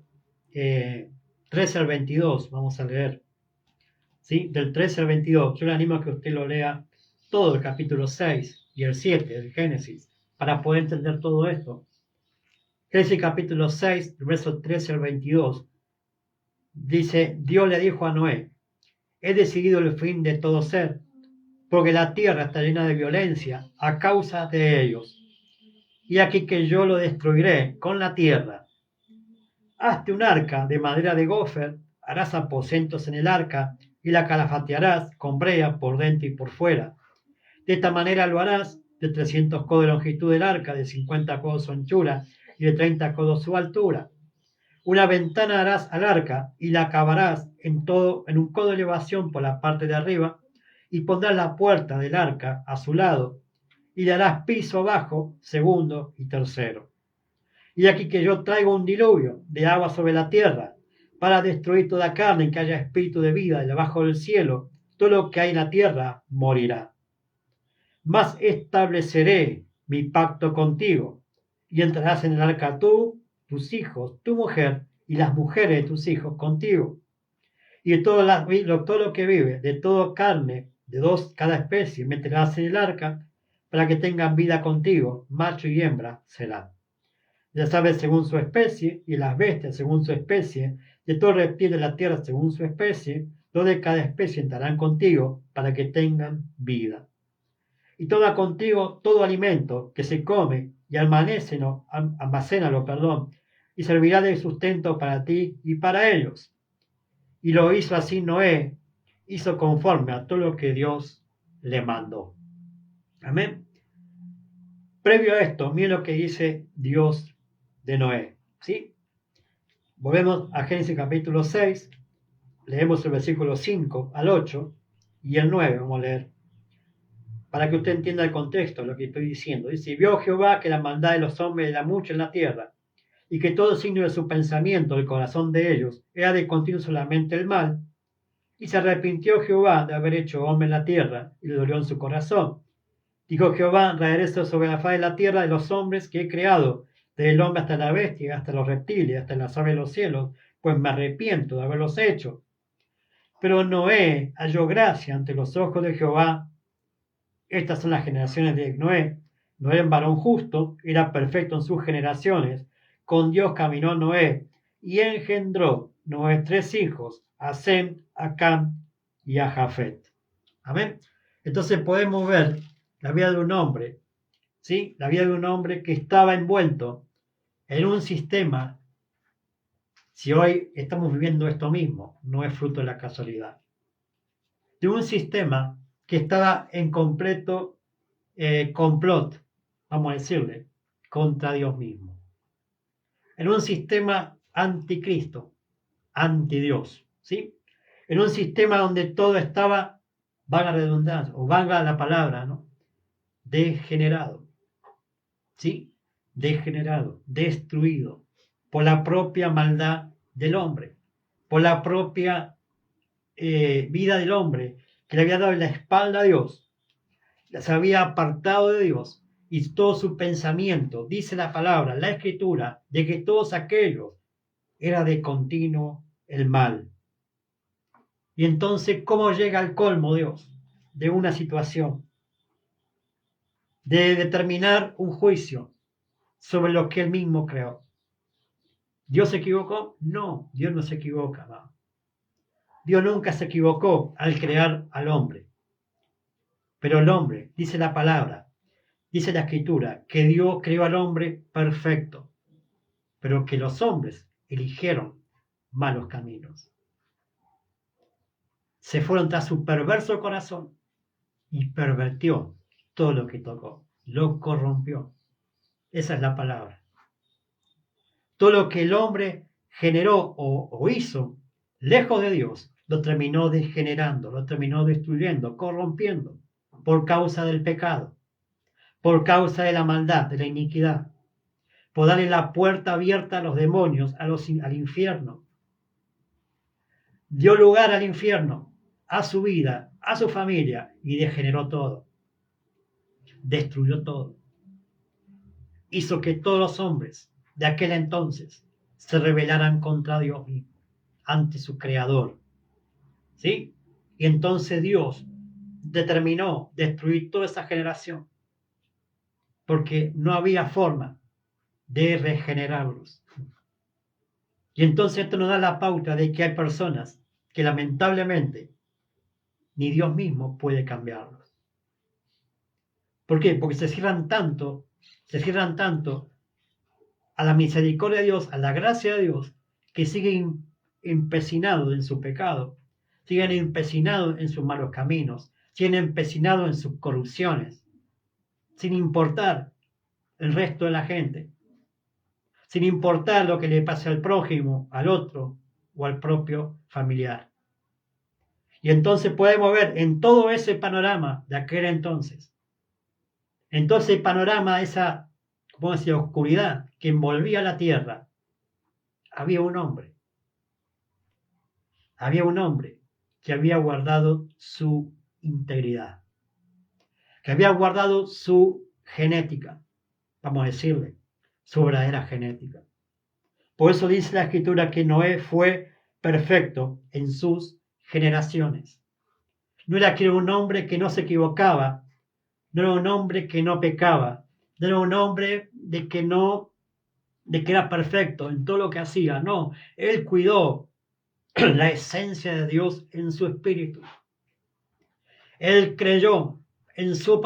13 al 22. Vamos a leer. ¿Sí? Del 13 al 22. Yo le animo a que usted lo lea todo el capítulo 6 y el 7 del Génesis para poder entender todo esto. Génesis capítulo 6, verso 13 al 22. Dice, Dios le dijo a Noé, he decidido el fin de todo ser, porque la tierra está llena de violencia a causa de ellos. Y aquí que yo lo destruiré con la tierra. Hazte un arca de madera de gofer, harás aposentos en el arca y la calafatearás con brea por dentro y por fuera. De esta manera lo harás de 300 codos de longitud del arca, de 50 codos su anchura y de 30 codos su altura. Una ventana harás al arca y la acabarás en un codo de elevación por la parte de arriba y pondrás la puerta del arca a su lado y le harás piso abajo, segundo y tercero. Y aquí que yo traigo un diluvio de agua sobre la tierra para destruir toda carne que haya espíritu de vida debajo del cielo. Todo lo que hay en la tierra morirá. Mas estableceré mi pacto contigo y entrarás en el arca tú, tus hijos, tu mujer y las mujeres de tus hijos contigo. Y de todo lo que vive, de toda carne, de cada especie, meterás en el arca para que tengan vida contigo, macho y hembra serán. Las aves según su especie, y las bestias según su especie, de todo reptil de la tierra según su especie, los de cada especie entrarán contigo para que tengan vida. Y toma contigo todo alimento que se come y almacénalo, y servirá de sustento para ti y para ellos. Y lo hizo así Noé, hizo conforme a todo lo que Dios le mandó. Amén. Previo a esto, miren lo que dice Dios de Noé. ¿Sí? Volvemos a Génesis capítulo 6, leemos el versículo 5 al 8 y el 9, vamos a leer, para que usted entienda el contexto de lo que estoy diciendo. Dice, vio Jehová que la maldad de los hombres era mucha en la tierra, y que todo signo de su pensamiento, el corazón de ellos, era de continuo solamente el mal, y se arrepintió Jehová de haber hecho hombre en la tierra, y le dolió en su corazón. Dijo Jehová, raeré sobre la faz de la tierra de los hombres que he creado, desde el hombre hasta la bestia, hasta los reptiles, hasta las aves de los cielos, pues me arrepiento de haberlos hecho. Pero Noé halló gracia ante los ojos de Jehová. Estas son las generaciones de Noé. Noé era un varón justo, era perfecto en sus generaciones. Con Dios caminó Noé y engendró Noé 3 hijos, a Sem, a Cam y a Jafet. Amén. Entonces podemos ver la vida de un hombre, ¿sí? La vida de un hombre que estaba envuelto en un sistema. Si hoy estamos viviendo esto mismo, no es fruto de la casualidad. De un sistema que estaba en completo complot, vamos a decirle, contra Dios mismo. En un sistema anticristo, antidios, ¿sí? En un sistema donde todo estaba, valga la redundancia, o valga la palabra, ¿no? Degenerado, ¿sí? Degenerado, destruido por la propia maldad del hombre, por la propia vida del hombre, que le había dado la espalda a Dios, se había apartado de Dios, y todo su pensamiento, dice la palabra, la escritura, de que todos aquellos era de continuo el mal. Y entonces, ¿cómo llega al colmo Dios de una situación? De determinar un juicio sobre lo que él mismo creó. ¿Dios se equivocó? No, Dios no se equivoca. No. Dios nunca se equivocó al crear al hombre. Pero el hombre, dice la palabra, dice la escritura, que Dios creó al hombre perfecto, pero que los hombres eligieron malos caminos. Se fueron tras su perverso corazón y pervertió todo lo que tocó, lo corrompió. Esa es la palabra. Todo lo que el hombre generó o hizo lejos de Dios, lo terminó degenerando, lo terminó destruyendo, corrompiendo, por causa del pecado, por causa de la maldad, de la iniquidad, por darle la puerta abierta a los demonios, al infierno. Dio lugar al infierno, a su vida, a su familia, y degeneró todo. Destruyó todo. Hizo que todos los hombres de aquel entonces se rebelaran contra Dios mismo, ante su creador. ¿Sí? Y entonces Dios determinó destruir toda esa generación, porque no había forma de regenerarlos. Y entonces esto nos da la pauta de que hay personas que lamentablemente ni Dios mismo puede cambiarlos. ¿Por qué? Porque se cierran tanto a la misericordia de Dios, a la gracia de Dios, que siguen empecinados en su pecado, siguen empecinados en sus malos caminos, siguen empecinados en sus corrupciones, sin importar el resto de la gente, sin importar lo que le pase al prójimo, al otro o al propio familiar. Y entonces podemos ver en todo ese panorama de aquel entonces, en todo ese panorama, esa, ¿cómo decir?, oscuridad que envolvía la tierra, había un hombre que había guardado su integridad, que había guardado su genética, vamos a decirle, su verdadera genética. Por eso dice la Escritura que Noé fue perfecto en sus generaciones. No era que era un hombre que no se equivocaba, no era un hombre que no pecaba, no era un hombre de que era perfecto en todo lo que hacía. No, él cuidó la esencia de Dios en su espíritu. Él creyó en su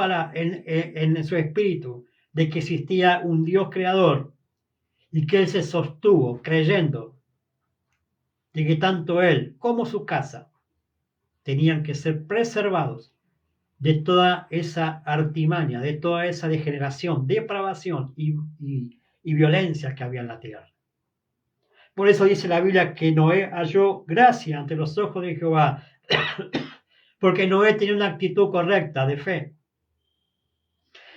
espíritu de que existía un Dios creador y que él se sostuvo creyendo de que tanto él como su casa tenían que ser preservados de toda esa artimaña, de toda esa degeneración, depravación y violencia que había en la tierra. Por eso dice la Biblia que Noé halló gracia ante los ojos de Jehová, porque Noé tenía una actitud correcta de fe.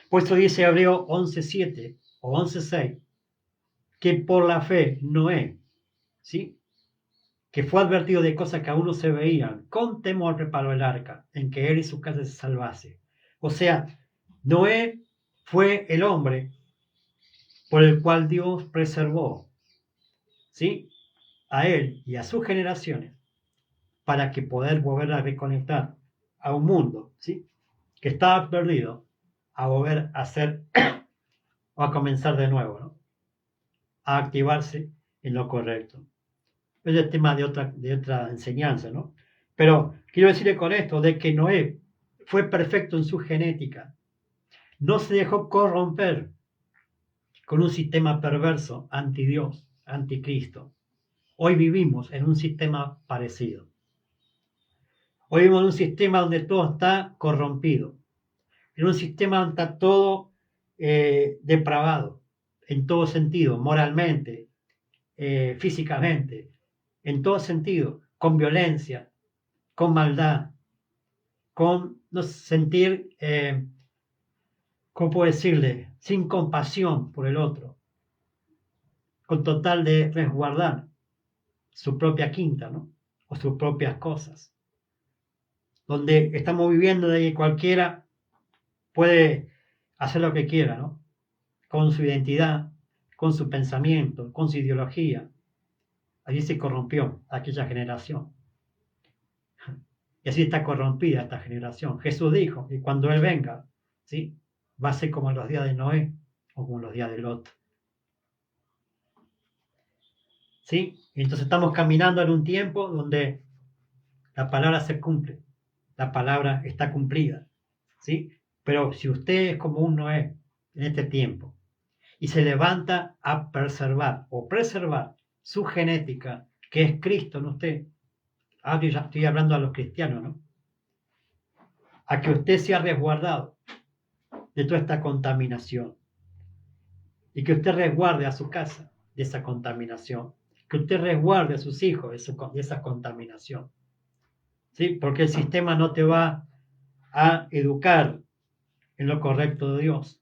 Por eso dice Hebreo 11:7 o 11:6, que por la fe Noé, ¿sí?, que fue advertido de cosas que aún no se veían, con temor preparó el arca, en que él y su casa se salvase. O sea, Noé fue el hombre por el cual Dios preservó, ¿sí?, a él y a sus generaciones, para que poder volver a reconectar a un mundo, ¿sí?, que estaba perdido, a volver a hacer o a comenzar de nuevo, ¿no?, a activarse en lo correcto. Es el tema de otra enseñanza, ¿no? Pero quiero decirle con esto de que Noé fue perfecto en su genética. No se dejó corromper con un sistema perverso, anti Dios, anticristo. Hoy vivimos en un sistema parecido. Hoy vivimos en un sistema donde todo está corrompido. En un sistema donde está todo depravado, en todo sentido, moralmente, físicamente, en todo sentido, con violencia, con maldad, con no sentir, ¿cómo puedo decirle?, sin compasión por el otro, con total de resguardar su propia quinta, ¿no?, o sus propias cosas, donde estamos viviendo de que cualquiera puede hacer lo que quiera, ¿no?, con su identidad, con su pensamiento, con su ideología. Allí se corrompió aquella generación. Y así está corrompida esta generación. Jesús dijo que cuando Él venga, ¿sí?, va a ser como en los días de Noé o como en los días de Lot. ¿Sí? Entonces estamos caminando en un tiempo donde la palabra se cumple. La palabra está cumplida. ¿Sí? Pero si usted es como un Noé en este tiempo y se levanta a preservar su genética, que es Cristo en usted, ahora ya estoy hablando a los cristianos, ¿no?, a que usted sea resguardado de toda esta contaminación y que usted resguarde a su casa de esa contaminación, que usted resguarde a sus hijos de esa contaminación. ¿Sí? Porque el sistema no te va a educar en lo correcto de Dios,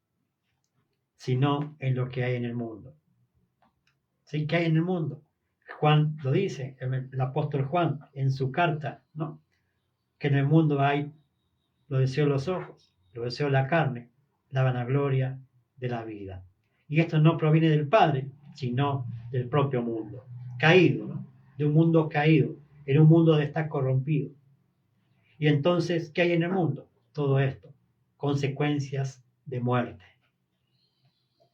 sino en lo que hay en el mundo. ¿Sí? ¿Qué hay en el mundo? Juan lo dice, el apóstol Juan, en su carta, ¿no? Que en el mundo hay los deseos de los ojos, los deseos de la carne, la vanagloria de la vida. Y esto no proviene del Padre, sino del propio mundo, caído, ¿no? De un mundo caído, en un mundo que está corrompido. Y entonces, ¿qué hay en el mundo? Todo esto, consecuencias de muerte,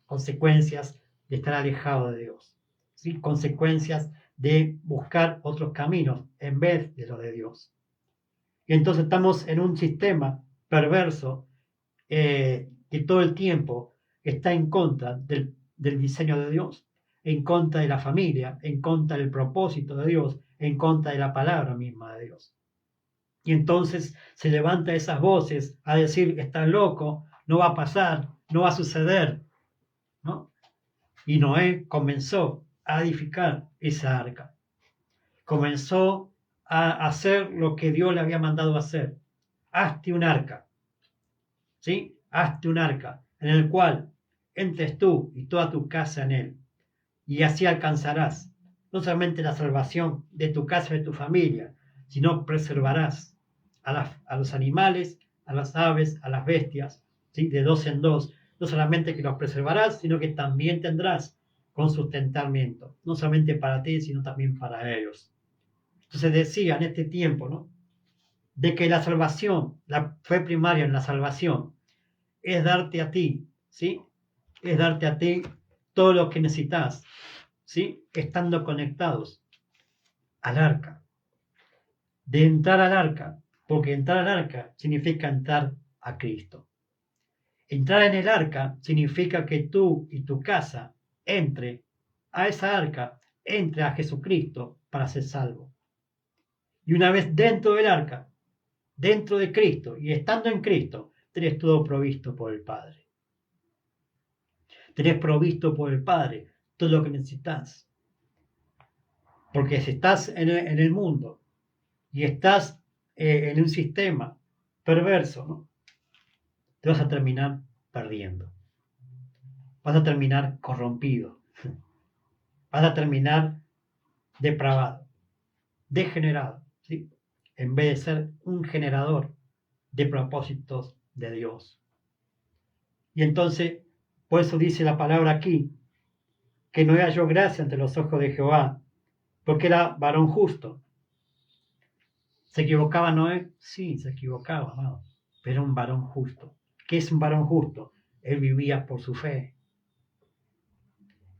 consecuencias de estar alejado de Dios, ¿sí? Consecuencias de buscar otros caminos en vez de los de Dios. Y entonces estamos en un sistema perverso que todo el tiempo está en contra del diseño de Dios, en contra de la familia, en contra del propósito de Dios, en contra de la palabra misma de Dios. Y entonces se levantan esas voces a decir, estás loco, no va a pasar, no va a suceder, ¿no? Y Noé comenzó a edificar esa arca. Comenzó a hacer lo que Dios le había mandado hacer. Hazte un arca, ¿sí? Hazte un arca en el cual entres tú y toda tu casa en él. Y así alcanzarás no solamente la salvación de tu casa y de tu familia, sino preservarás a los animales, a las aves, a las bestias, ¿sí? De dos en dos. No solamente que los preservarás, sino que también tendrás con sustentamiento, no solamente para ti, sino también para ellos. Entonces decía en este tiempo, ¿no? De que la salvación, la fe primaria en la salvación, es darte a ti, ¿sí? Es darte a ti todo lo que necesitas, ¿sí? Estando conectados al arca. De entrar al arca, porque entrar al arca significa entrar a Cristo. Entrar en el arca significa que tú y tu casa entre a esa arca, entre a Jesucristo para ser salvo. Y una vez dentro del arca, dentro de Cristo y estando en Cristo, tenés todo provisto por el Padre. Tenés provisto por el Padre todo lo que necesitas. Porque si estás en el mundo y estás en un sistema perverso, ¿no? Te vas a terminar perdiendo. Vas a terminar corrompido. Vas a terminar depravado, degenerado, ¿sí? En vez de ser un generador de propósitos de Dios. Y entonces, por eso dice la palabra aquí, que no halló gracia ante los ojos de Jehová, porque era varón justo. ¿Se equivocaba Noé? Sí, se equivocaba, amado, pero era un varón justo. ¿Qué es un varón justo? Él vivía por su fe.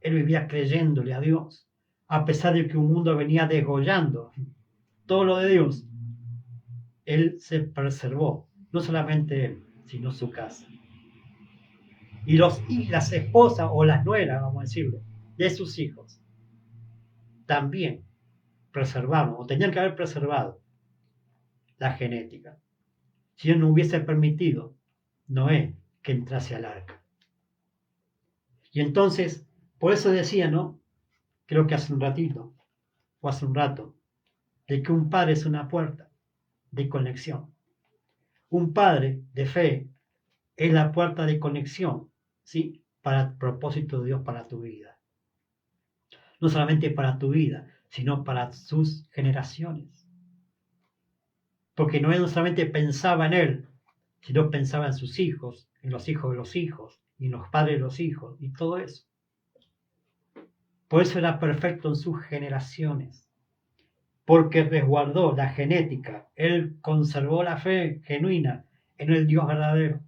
Él vivía creyéndole a Dios, a pesar de que un mundo venía degollando todo lo de Dios. Él se preservó, no solamente él, sino su casa. Y las esposas o las nueras, vamos a decirlo, de sus hijos, también preservaron, o tenían que haber preservado la genética. Si él no hubiese permitido Noé que entrase al arca. Y entonces, por eso decía, ¿no? Creo que hace un ratito, o hace un rato, de que un padre es una puerta de conexión. Un padre de fe es la puerta de conexión, ¿sí? Para el propósito de Dios para tu vida. No solamente para tu vida, sino para sus generaciones. Porque Noé no solamente pensaba en él, sino pensaba en sus hijos, en los hijos de los hijos, y en los padres de los hijos, y todo eso. Por eso era perfecto en sus generaciones, porque resguardó la genética, él conservó la fe genuina en el Dios verdadero.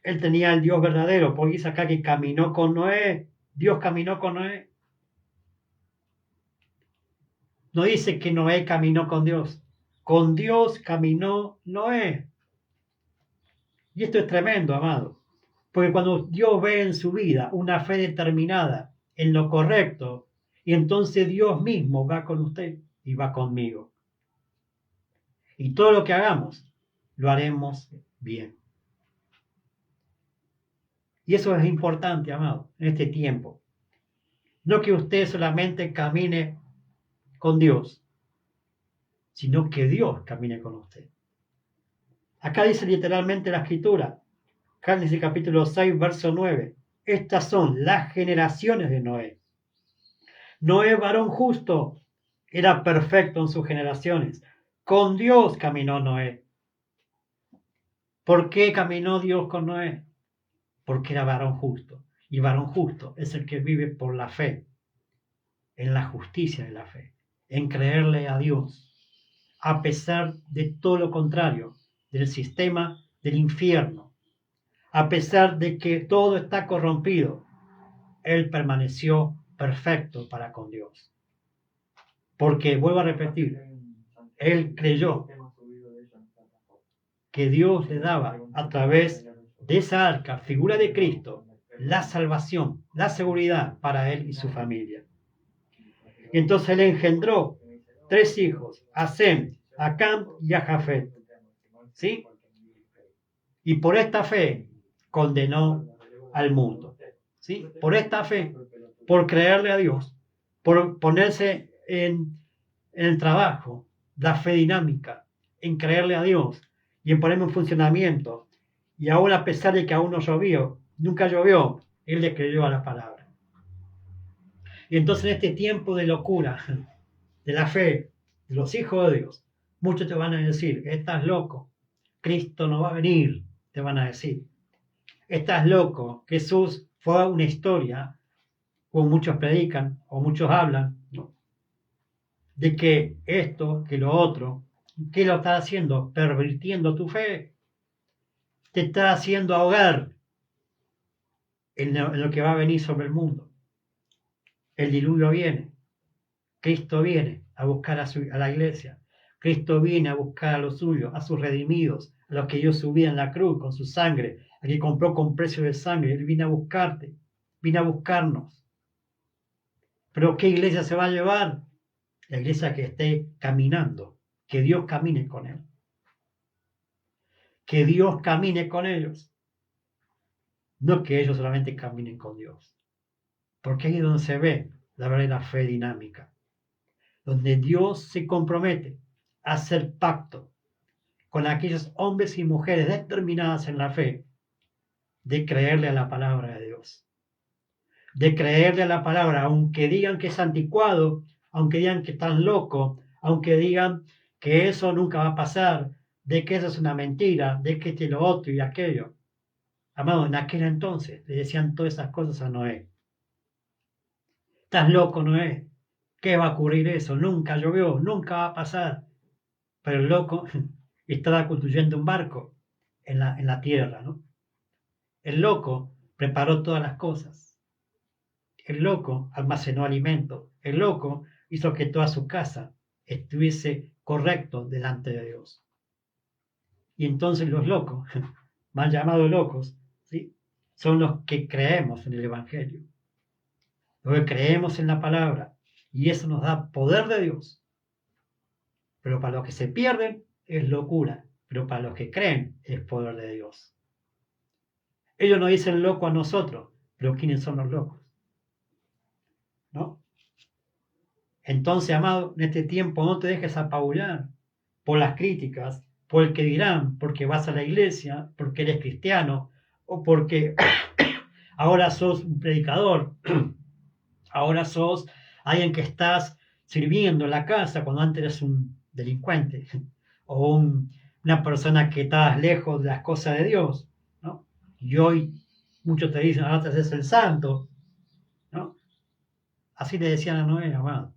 Él tenía el Dios verdadero, porque dice acá que caminó con Noé, Dios caminó con Noé. No dice que Noé caminó con Dios caminó Noé. Y esto es tremendo, amado, porque cuando Dios ve en su vida una fe determinada en lo correcto, y entonces Dios mismo va con usted y va conmigo. Y todo lo que hagamos, lo haremos bien. Y eso es importante, amado, en este tiempo. No que usted solamente camine con Dios, sino que Dios camine con usted. Acá dice literalmente la escritura, Génesis capítulo 6, verso 9. Estas son las generaciones de Noé. Noé, varón justo, era perfecto en sus generaciones. Con Dios caminó Noé. ¿Por qué caminó Dios con Noé? Porque era varón justo. Y varón justo es el que vive por la fe, en la justicia de la fe, en creerle a Dios, a pesar de todo lo contrario, del sistema del infierno, a pesar de que todo está corrompido, él permaneció perfecto para con Dios. Porque, vuelvo a repetir, él creyó que Dios le daba a través de esa arca, figura de Cristo, la salvación, la seguridad para él y su familia. Y entonces él engendró 3 hijos, a Sem, a Cam y a Jafet. ¿Sí? Y por esta fe condenó al mundo. ¿Sí? Por esta fe, por creerle a Dios, por ponerse en el trabajo, la fe dinámica, en creerle a Dios y en ponerme en funcionamiento. Y aún a pesar de que aún no llovió, nunca llovió, él le creyó a la palabra. Y entonces en este tiempo de locura, de la fe, de los hijos de Dios, muchos te van a decir, estás loco, Cristo no va a venir, te van a decir. Estás loco, Jesús fue una historia, como muchos predican o muchos hablan, ¿no? De que esto, que lo otro, ¿qué lo está haciendo? Pervirtiendo tu fe. Te está haciendo ahogar en lo que va a venir sobre el mundo. El diluvio viene. Cristo viene a buscar a la iglesia. Cristo viene a buscar a los suyos, a sus redimidos, a los que dio su vida en la cruz con su sangre, a que compró con precio de sangre. Él viene a buscarte, viene a buscarnos. ¿Pero qué iglesia se va a llevar? La iglesia que esté caminando, que Dios camine con él. Que Dios camine con ellos. No que ellos solamente caminen con Dios. Porque ahí es donde se ve la verdadera fe dinámica. Donde Dios se compromete a hacer pacto con aquellos hombres y mujeres determinadas en la fe de creerle a la palabra de Dios. De creerle a la palabra, aunque digan que es anticuado, aunque digan que están locos, aunque digan que eso nunca va a pasar, de que eso es una mentira, de que lo otro y aquello. Amado, en aquel entonces le decían todas esas cosas a Noé. Estás loco, Noé. ¿Qué va a ocurrir eso? Nunca llovió, nunca va a pasar. Pero el loco estaba construyendo un barco en la tierra, ¿no? El loco preparó todas las cosas. El loco almacenó alimento. El loco hizo que toda su casa estuviese correcto delante de Dios. Y entonces los locos, mal llamados locos, ¿sí? Son los que creemos en el Evangelio. Los que creemos en la palabra. Y eso nos da poder de Dios. Pero para los que se pierden es locura. Pero para los que creen es poder de Dios. Ellos nos dicen loco a nosotros, pero ¿quiénes son los locos? ¿No? Entonces, amado, en este tiempo no te dejes apabullar por las críticas, por el que dirán, porque vas a la iglesia, porque eres cristiano, o porque ahora sos un predicador, ahora sos alguien que estás sirviendo en la casa cuando antes eras un delincuente, o una persona que estabas lejos de las cosas de Dios, ¿no? Y hoy muchos te dicen, ahora te haces el santo, ¿no? Así le decían a Noé, amado.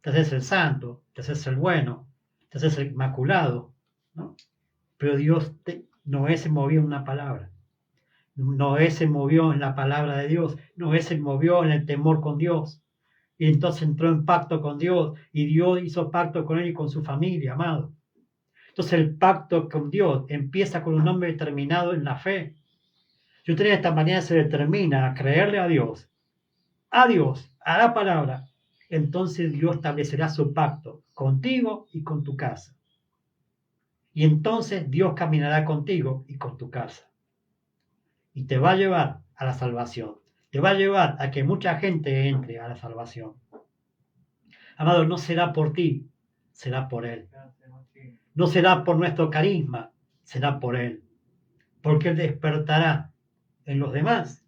Te haces el santo, te haces el bueno, te haces el inmaculado, ¿no? Pero Noé se movió en una palabra. Noé se movió en la palabra de Dios. Noé se movió en el temor con Dios. Y entonces entró en pacto con Dios. Y Dios hizo pacto con él y con su familia, amado. Entonces el pacto con Dios empieza con un hombre determinado en la fe. Si usted de esta manera se determina a creerle a Dios, a la palabra, entonces Dios establecerá su pacto contigo y con tu casa. Y entonces Dios caminará contigo y con tu casa. Y te va a llevar a la salvación. te va a llevar a que mucha gente entre a la salvación. Amado, no será por ti, será por Él. No será por nuestro carisma, será por Él. Porque Él despertará en los demás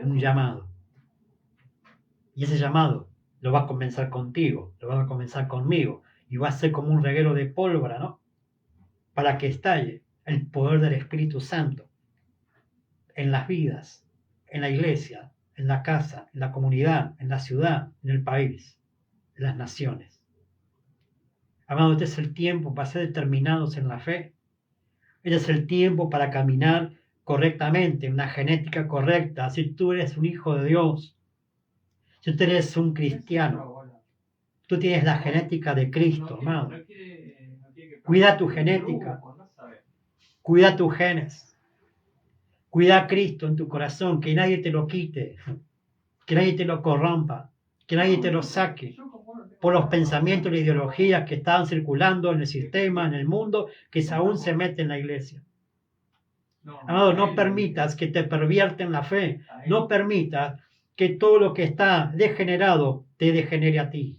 un llamado. Y ese llamado lo va a comenzar contigo, lo va a comenzar conmigo. Y va a ser como un reguero de pólvora, ¿no? Para que estalle el poder del Espíritu Santo en las vidas, en la iglesia, en la casa, en la comunidad, en la ciudad, en el país, en las naciones. Amado, este es el tiempo para ser determinados en la fe. Este es el tiempo para caminar correctamente, una genética correcta. Si tú eres un hijo de Dios, si tú eres un cristiano, tú tienes la genética de Cristo, amado. Cuida tu genética, cuida tus genes. Cuida a Cristo en tu corazón, que nadie te lo quite, que nadie te lo corrompa, que nadie te lo saque por los pensamientos y ideologías que están circulando en el sistema, en el mundo, que aún se mete en la iglesia. Amado, no permitas que te pervierten la fe, no permitas que todo lo que está degenerado te degenere a ti.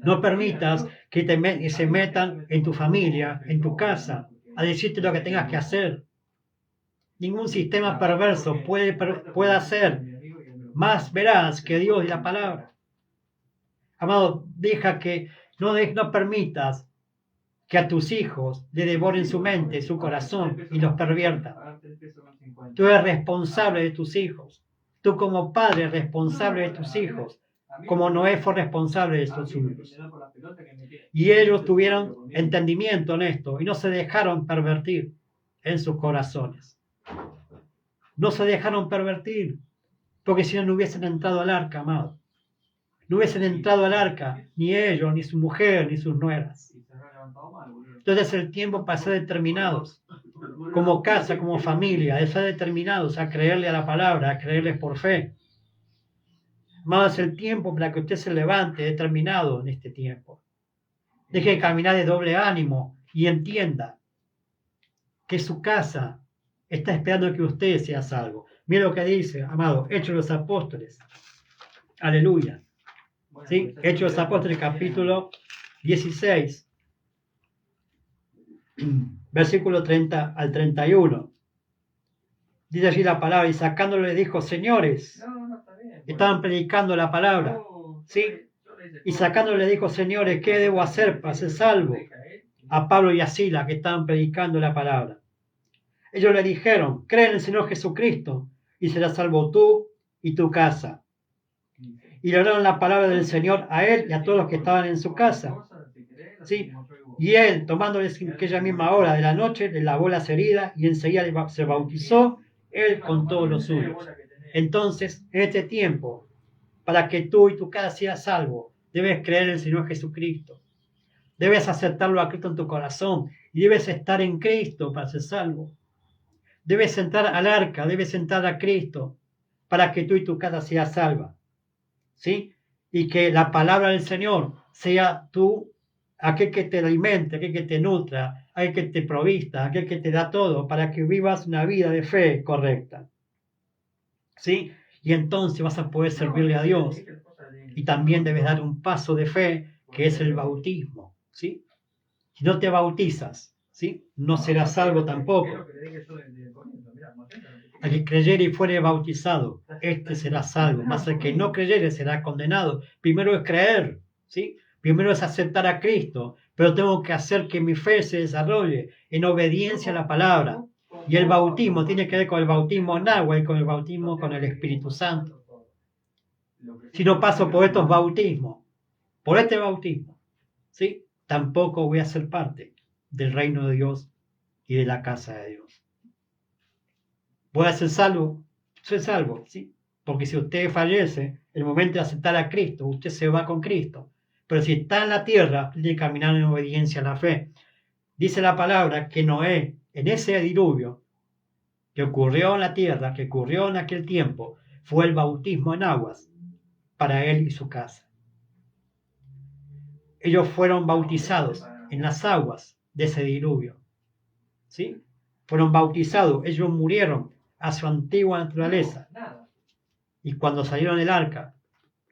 No permitas que se metan en tu familia, en tu casa, a decirte lo que tengas que hacer. Ningún sistema perverso puede hacer más veraz que Dios y la palabra. Amado, no permitas que a tus hijos le devoren su mente, su corazón y los perviertan. Tú eres responsable de tus hijos. Tú como padre eres responsable de tus hijos, como Noé fue responsable de sus hijos. Y ellos tuvieron entendimiento en esto y no se dejaron pervertir en sus corazones. No se dejaron pervertir, porque si no hubiesen entrado al arca, amado. No hubiesen entrado al arca, ni ellos, ni su mujer, ni sus nueras. Entonces es el tiempo para ser determinados, como casa, como familia, de ser determinados a creerle a la palabra, a creerles por fe. Amado, es el tiempo para que usted se levante determinado en este tiempo. Deje de caminar de doble ánimo y entienda que su casa está esperando que usted sea salvo. Mira lo que dice, amado, Hechos de los Apóstoles. Aleluya. ¿Sí? Hechos de los Apóstoles, capítulo 16, versículo 30 al 31. Dice allí la palabra, y sacándole dijo, señores, estaban predicando la palabra, ¿sí? Y sacándole dijo, señores, ¿qué debo hacer para ser salvo? A Pablo y a Silas, que estaban predicando la palabra. Ellos le dijeron, cree en el Señor Jesucristo y serás salvo tú y tu casa. Y le hablaron la palabra del Señor a él y a todos los que estaban en su casa. ¿Sí? Y él, tomándoles en aquella misma hora de la noche, le lavó las heridas y enseguida se bautizó, él con todos los suyos. Entonces, en este tiempo, para que tú y tu casa seas salvo, debes creer en el Señor Jesucristo. Debes aceptarlo a Cristo en tu corazón y debes estar en Cristo para ser salvo. Debes entrar al arca, debes entrar a Cristo para que tú y tu casa seas salva. ¿Sí? Y que la palabra del Señor sea tú, aquel que te alimente, aquel que te nutra, aquel que te provista, aquel que te da todo para que vivas una vida de fe correcta. ¿Sí? Y entonces vas a poder servirle a Dios. Y también debes dar un paso de fe, que es el bautismo. ¿Sí? Si no te bautizas, ¿sí? No serás salvo tampoco. Al que creyere y fuere bautizado, este será salvo. Mas el que no creyere será condenado. Primero es creer, ¿sí? Primero es aceptar a Cristo, pero tengo que hacer que mi fe se desarrolle en obediencia a la palabra. Y el bautismo tiene que ver con el bautismo en agua y con el bautismo con el Espíritu Santo. Si no paso por estos bautismos, por este bautismo, ¿sí? Tampoco voy a ser parte del reino de Dios y de la casa de Dios. ¿Voy a ser salvo? Soy salvo, ¿sí? Porque si usted fallece, en el momento de aceptar a Cristo, usted se va con Cristo. Pero si está en la tierra, tiene que caminar en obediencia a la fe. Dice la palabra que Noé, en ese diluvio que ocurrió en la tierra, que ocurrió en aquel tiempo, fue el bautismo en aguas para él y su casa. Ellos fueron bautizados en las aguas de ese diluvio, ¿sí? Fueron bautizados, ellos murieron a su antigua naturaleza. Y cuando salieron del arca,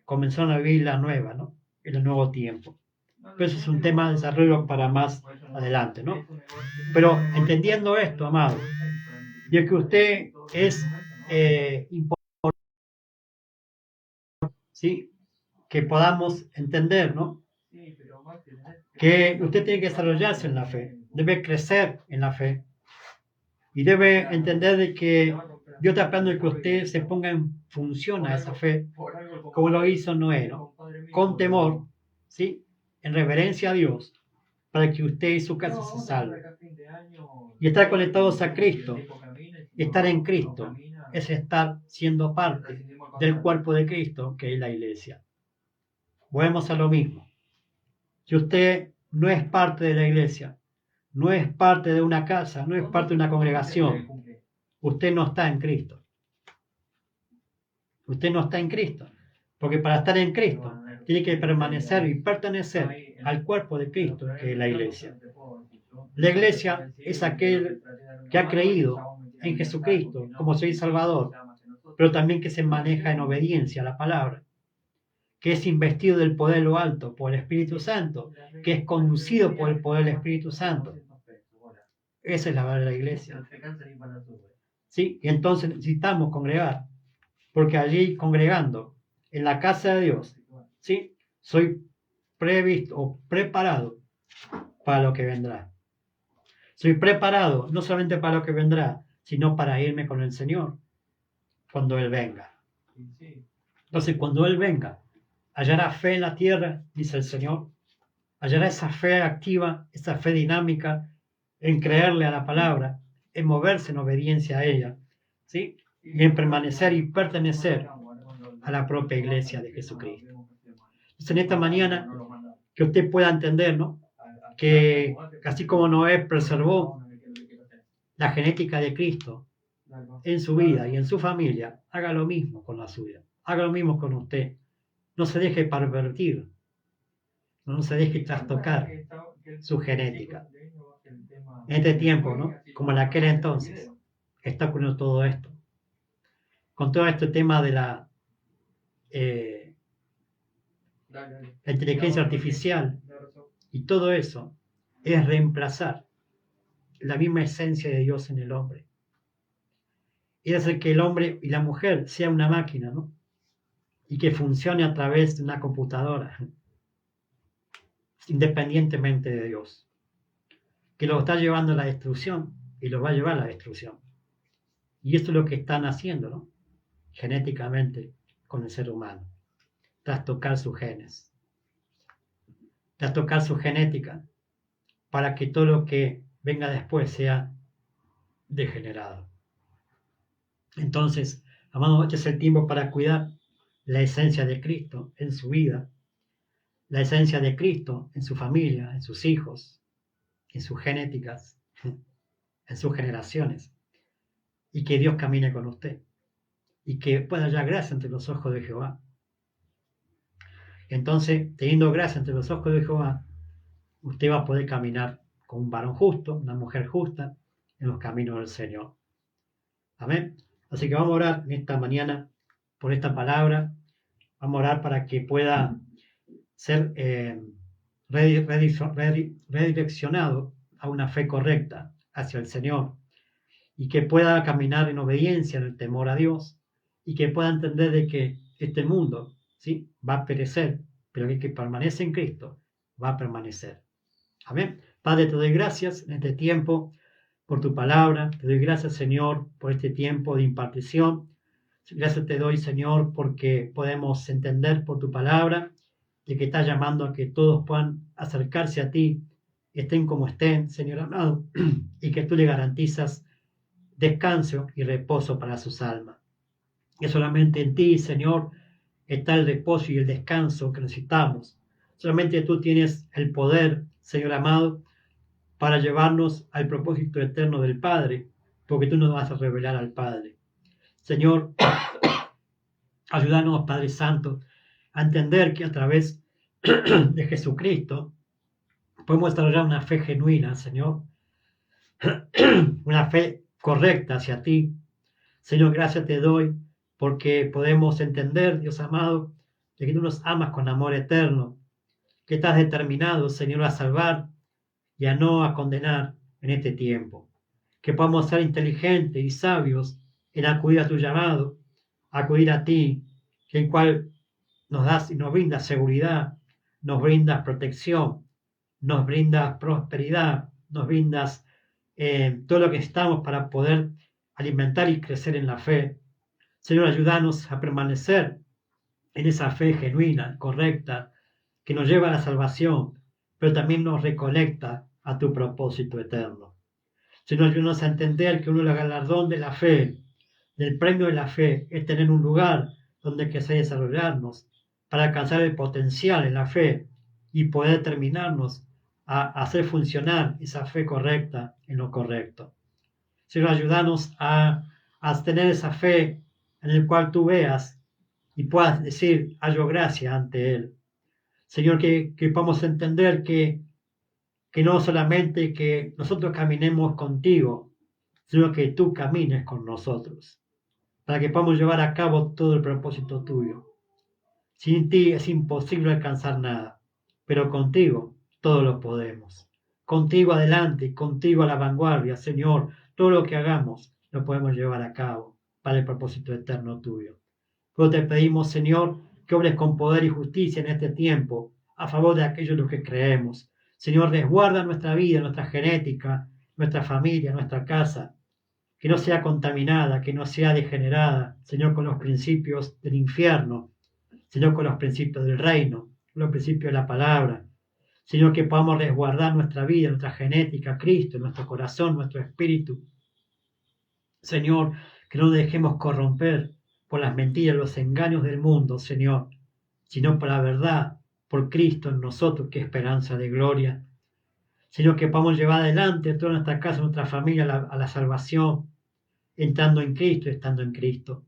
comenzaron a vivir la nueva, ¿no? En el nuevo tiempo. Pero eso es un tema de desarrollo para más adelante, ¿no? Pero entendiendo esto, amado, de que usted es importante, ¿sí? Que podamos entender, ¿no? Que usted tiene que desarrollarse en la fe, debe crecer en la fe y debe entender de que Dios está esperando de que usted se ponga en función a esa fe, como lo hizo Noé, ¿no? Con temor, ¿sí? En reverencia a Dios, para que usted y su casa se salven. Y estar conectados a Cristo, estar en Cristo, es estar siendo parte del cuerpo de Cristo, que es la iglesia. Volvemos a lo mismo. Si usted no es parte de la iglesia, no es parte de una casa, no es parte de una congregación, usted no está en Cristo. Usted no está en Cristo. Porque para estar en Cristo, tiene que permanecer y pertenecer al cuerpo de Cristo, que es la iglesia. La iglesia es aquel que ha creído en Jesucristo como su Salvador, pero también que se maneja en obediencia a la palabra, que es investido del poder de lo alto por el Espíritu Santo, que es conducido por el poder del Espíritu Santo. Esa es la verdadera iglesia. Sí, y entonces necesitamos congregar, porque allí congregando en la casa de Dios, sí, soy previsto o preparado para lo que vendrá. Soy preparado no solamente para lo que vendrá, sino para irme con el Señor cuando Él venga. Entonces, cuando Él venga, hallará fe en la tierra, dice el Señor. Hallará esa fe activa, esa fe dinámica en creerle a la palabra, en moverse en obediencia a ella, ¿sí? Y en permanecer y pertenecer a la propia iglesia de Jesucristo. Entonces, en esta mañana, que usted pueda entender, ¿no? Que así como Noé preservó la genética de Cristo en su vida y en su familia, haga lo mismo con la suya, haga lo mismo con usted. No se deje pervertir, no se deje trastocar su genética. En este tiempo, ¿no? Como en aquel entonces, está ocurriendo todo esto. Con todo este tema de la inteligencia artificial y todo eso, es reemplazar la misma esencia de Dios en el hombre. Y hacer que el hombre y la mujer sea una máquina, ¿no? Y que funcione a través de una computadora, independientemente de Dios, que lo está llevando a la destrucción y lo va a llevar a la destrucción. Y esto es lo que están haciendo, ¿no? Genéticamente con el ser humano, trastocar sus genes, trastocar su genética, para que todo lo que venga después sea degenerado. Entonces, amados, este es el tiempo para cuidar la esencia de Cristo en su vida, la esencia de Cristo en su familia, en sus hijos, en sus genéticas, en sus generaciones, y que Dios camine con usted, y que pueda hallar gracia entre los ojos de Jehová. Entonces, teniendo gracia entre los ojos de Jehová, usted va a poder caminar con un varón justo, una mujer justa, en los caminos del Señor. Amén. Así que vamos a orar en esta mañana por esta palabra. Vamos a orar para que pueda ser redireccionado a una fe correcta hacia el Señor, y que pueda caminar en obediencia, en el temor a Dios, y que pueda entender de que este mundo, ¿sí?, va a perecer, pero el que permanece en Cristo va a permanecer. Amén. Padre, te doy gracias en este tiempo por tu palabra. Te doy gracias, Señor, por este tiempo de impartición. Gracias te doy, Señor, porque podemos entender por tu palabra de que estás llamando a que todos puedan acercarse a ti, estén como estén, Señor amado, y que tú le garantizas descanso y reposo para sus almas. Que solamente en ti, Señor, está el reposo y el descanso que necesitamos. Solamente tú tienes el poder, Señor amado, para llevarnos al propósito eterno del Padre, porque tú nos vas a revelar al Padre. Señor, ayúdanos, Padre Santo, a entender que a través de Jesucristo podemos desarrollar una fe genuina, Señor, una fe correcta hacia ti, Señor, gracias te doy porque podemos entender, Dios amado, de que tú nos amas con amor eterno, que estás determinado, Señor, a salvar y a no a condenar en este tiempo. Que podamos ser inteligentes y sabios en acudir a tu llamado, acudir a ti, que el cual nos das y nos brindas seguridad, nos brindas protección, nos brindas prosperidad, nos brindas todo lo que estamos para poder alimentar y crecer en la fe. Señor, ayúdanos a permanecer en esa fe genuina, correcta, que nos lleva a la salvación, pero también nos recolecta a tu propósito eterno. Señor, ayúdanos a entender que uno de los galardón de la fe, del premio de la fe, es tener un lugar donde que se desarrollarnos para alcanzar el potencial en la fe y poder terminarnos a hacer funcionar esa fe correcta en lo correcto. Señor, ayúdanos a tener esa fe en el cual tú veas y puedas decir, hallo gracia ante Él. Señor, que podamos entender que no solamente que nosotros caminemos contigo, sino que tú camines con nosotros, para que podamos llevar a cabo todo el propósito tuyo. Sin ti es imposible alcanzar nada, pero contigo todo lo podemos. Contigo adelante, contigo a la vanguardia, Señor, todo lo que hagamos lo podemos llevar a cabo para el propósito eterno tuyo. Pero te pedimos, Señor, que obres con poder y justicia en este tiempo a favor de aquellos en los que creemos. Señor, resguarda nuestra vida, nuestra genética, nuestra familia, nuestra casa, que no sea contaminada, que no sea degenerada, Señor, con los principios del infierno, Señor, con los principios del reino, con los principios de la palabra. Señor, que podamos resguardar nuestra vida, nuestra genética, Cristo, nuestro corazón, nuestro espíritu. Señor, que no nos dejemos corromper por las mentiras, los engaños del mundo, Señor, sino por la verdad, por Cristo en nosotros, que esperanza de gloria. Señor, que podamos llevar adelante toda nuestra casa, nuestra familia a la salvación, entrando en Cristo y estando en Cristo.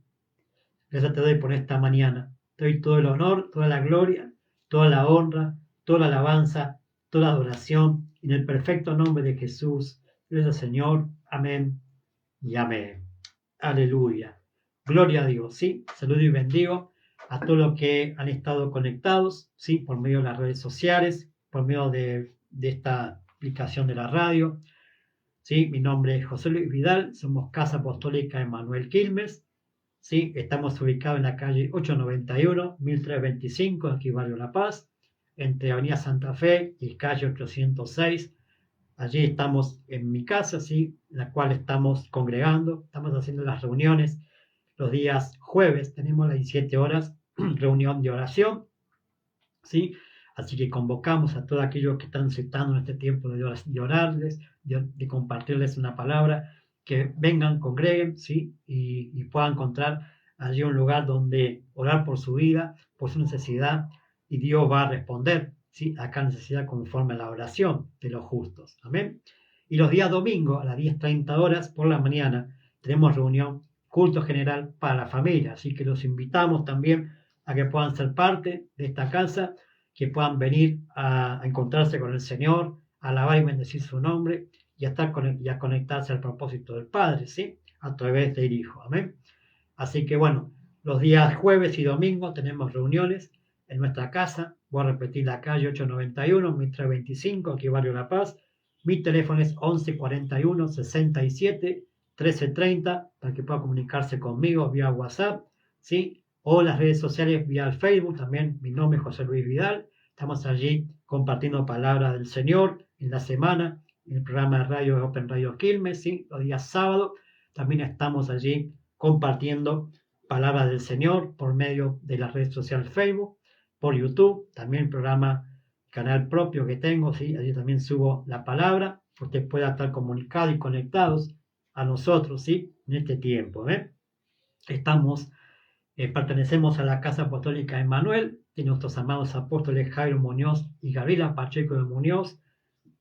Gracias te doy por esta mañana. Te doy todo el honor, toda la gloria, toda la honra, toda la alabanza, toda la adoración, en el perfecto nombre de Jesús. Gracias, Señor. Amén y amén. Aleluya. Gloria a Dios, ¿sí? Saludo y bendigo a todos los que han estado conectados, ¿sí? Por medio de las redes sociales, por medio de esta aplicación de la radio, ¿sí? Mi nombre es José Luis Vidal, somos Casa Apostólica Emmanuel Quilmes, ¿sí? Estamos ubicados en la calle 891, 1325, aquí Barrio La Paz, entre Avenida Santa Fe y calle 806. Allí estamos en mi casa, ¿sí? En la cual estamos congregando, estamos haciendo las reuniones. Los días jueves tenemos a las 17 horas reunión de oración, ¿sí? Así que convocamos a todos aquellos que están necesitando en este tiempo de orarles, de compartirles una palabra, que vengan, congreguen, ¿sí? Y puedan encontrar allí un lugar donde orar por su vida, por su necesidad, y Dios va a responder, ¿sí? A cada necesidad conforme a la oración de los justos. Amén. Y los días domingos a las 10:30 horas por la mañana tenemos reunión, culto general para la familia. Así que los invitamos también a que puedan ser parte de esta casa, que puedan venir a encontrarse con el Señor, a alabar y bendecir su nombre y a conectarse al propósito del Padre, ¿sí? A través del Hijo. Amén. Así que bueno, los días jueves y domingos tenemos reuniones en nuestra casa. Voy a repetir la calle 891, 1325, aquí Barrio La Paz. Mi teléfono es 11 41 67 1330 para que pueda comunicarse conmigo vía WhatsApp, ¿sí? O las redes sociales vía Facebook, también mi nombre es José Luis Vidal. Estamos allí compartiendo palabras del Señor en la semana, en el programa de radio Open Radio Quilmes, ¿sí? Los días sábados también estamos allí compartiendo palabras del Señor por medio de las redes sociales Facebook, por YouTube, también el programa, canal propio que tengo, ¿sí? Allí también subo la palabra, que usted pueda estar comunicado y conectados a nosotros, ¿sí? En este tiempo, ¿eh? Pertenecemos a la Casa Apostólica Emmanuel, de nuestros amados apóstoles Jairo Muñoz y Gabriela Pacheco de Muñoz.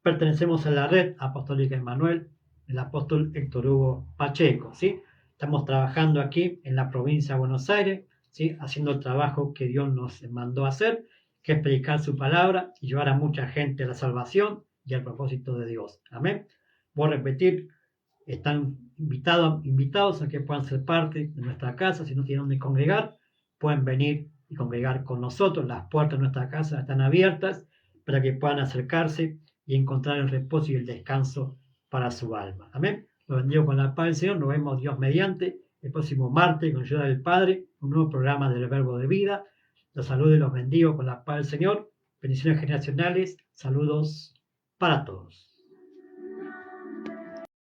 Pertenecemos a la Red Apostólica Emmanuel, el apóstol Héctor Hugo Pacheco, ¿sí? Estamos trabajando aquí en la provincia de Buenos Aires, ¿sí? Haciendo el trabajo que Dios nos mandó a hacer, que es predicar su palabra y llevar a mucha gente a la salvación y al propósito de Dios. Amén. Voy a repetir están invitados a que puedan ser parte de nuestra casa. Si no tienen donde congregar, pueden venir y congregar con nosotros. Las puertas de nuestra casa están abiertas para que puedan acercarse y encontrar el reposo y el descanso para su alma. Amén. Los bendigo con la paz del Señor. Nos vemos Dios mediante el próximo martes con ayuda del Padre, un nuevo programa del Verbo de Vida. Los saludo y los bendigo con la paz del Señor. Bendiciones generacionales. Saludos para todos.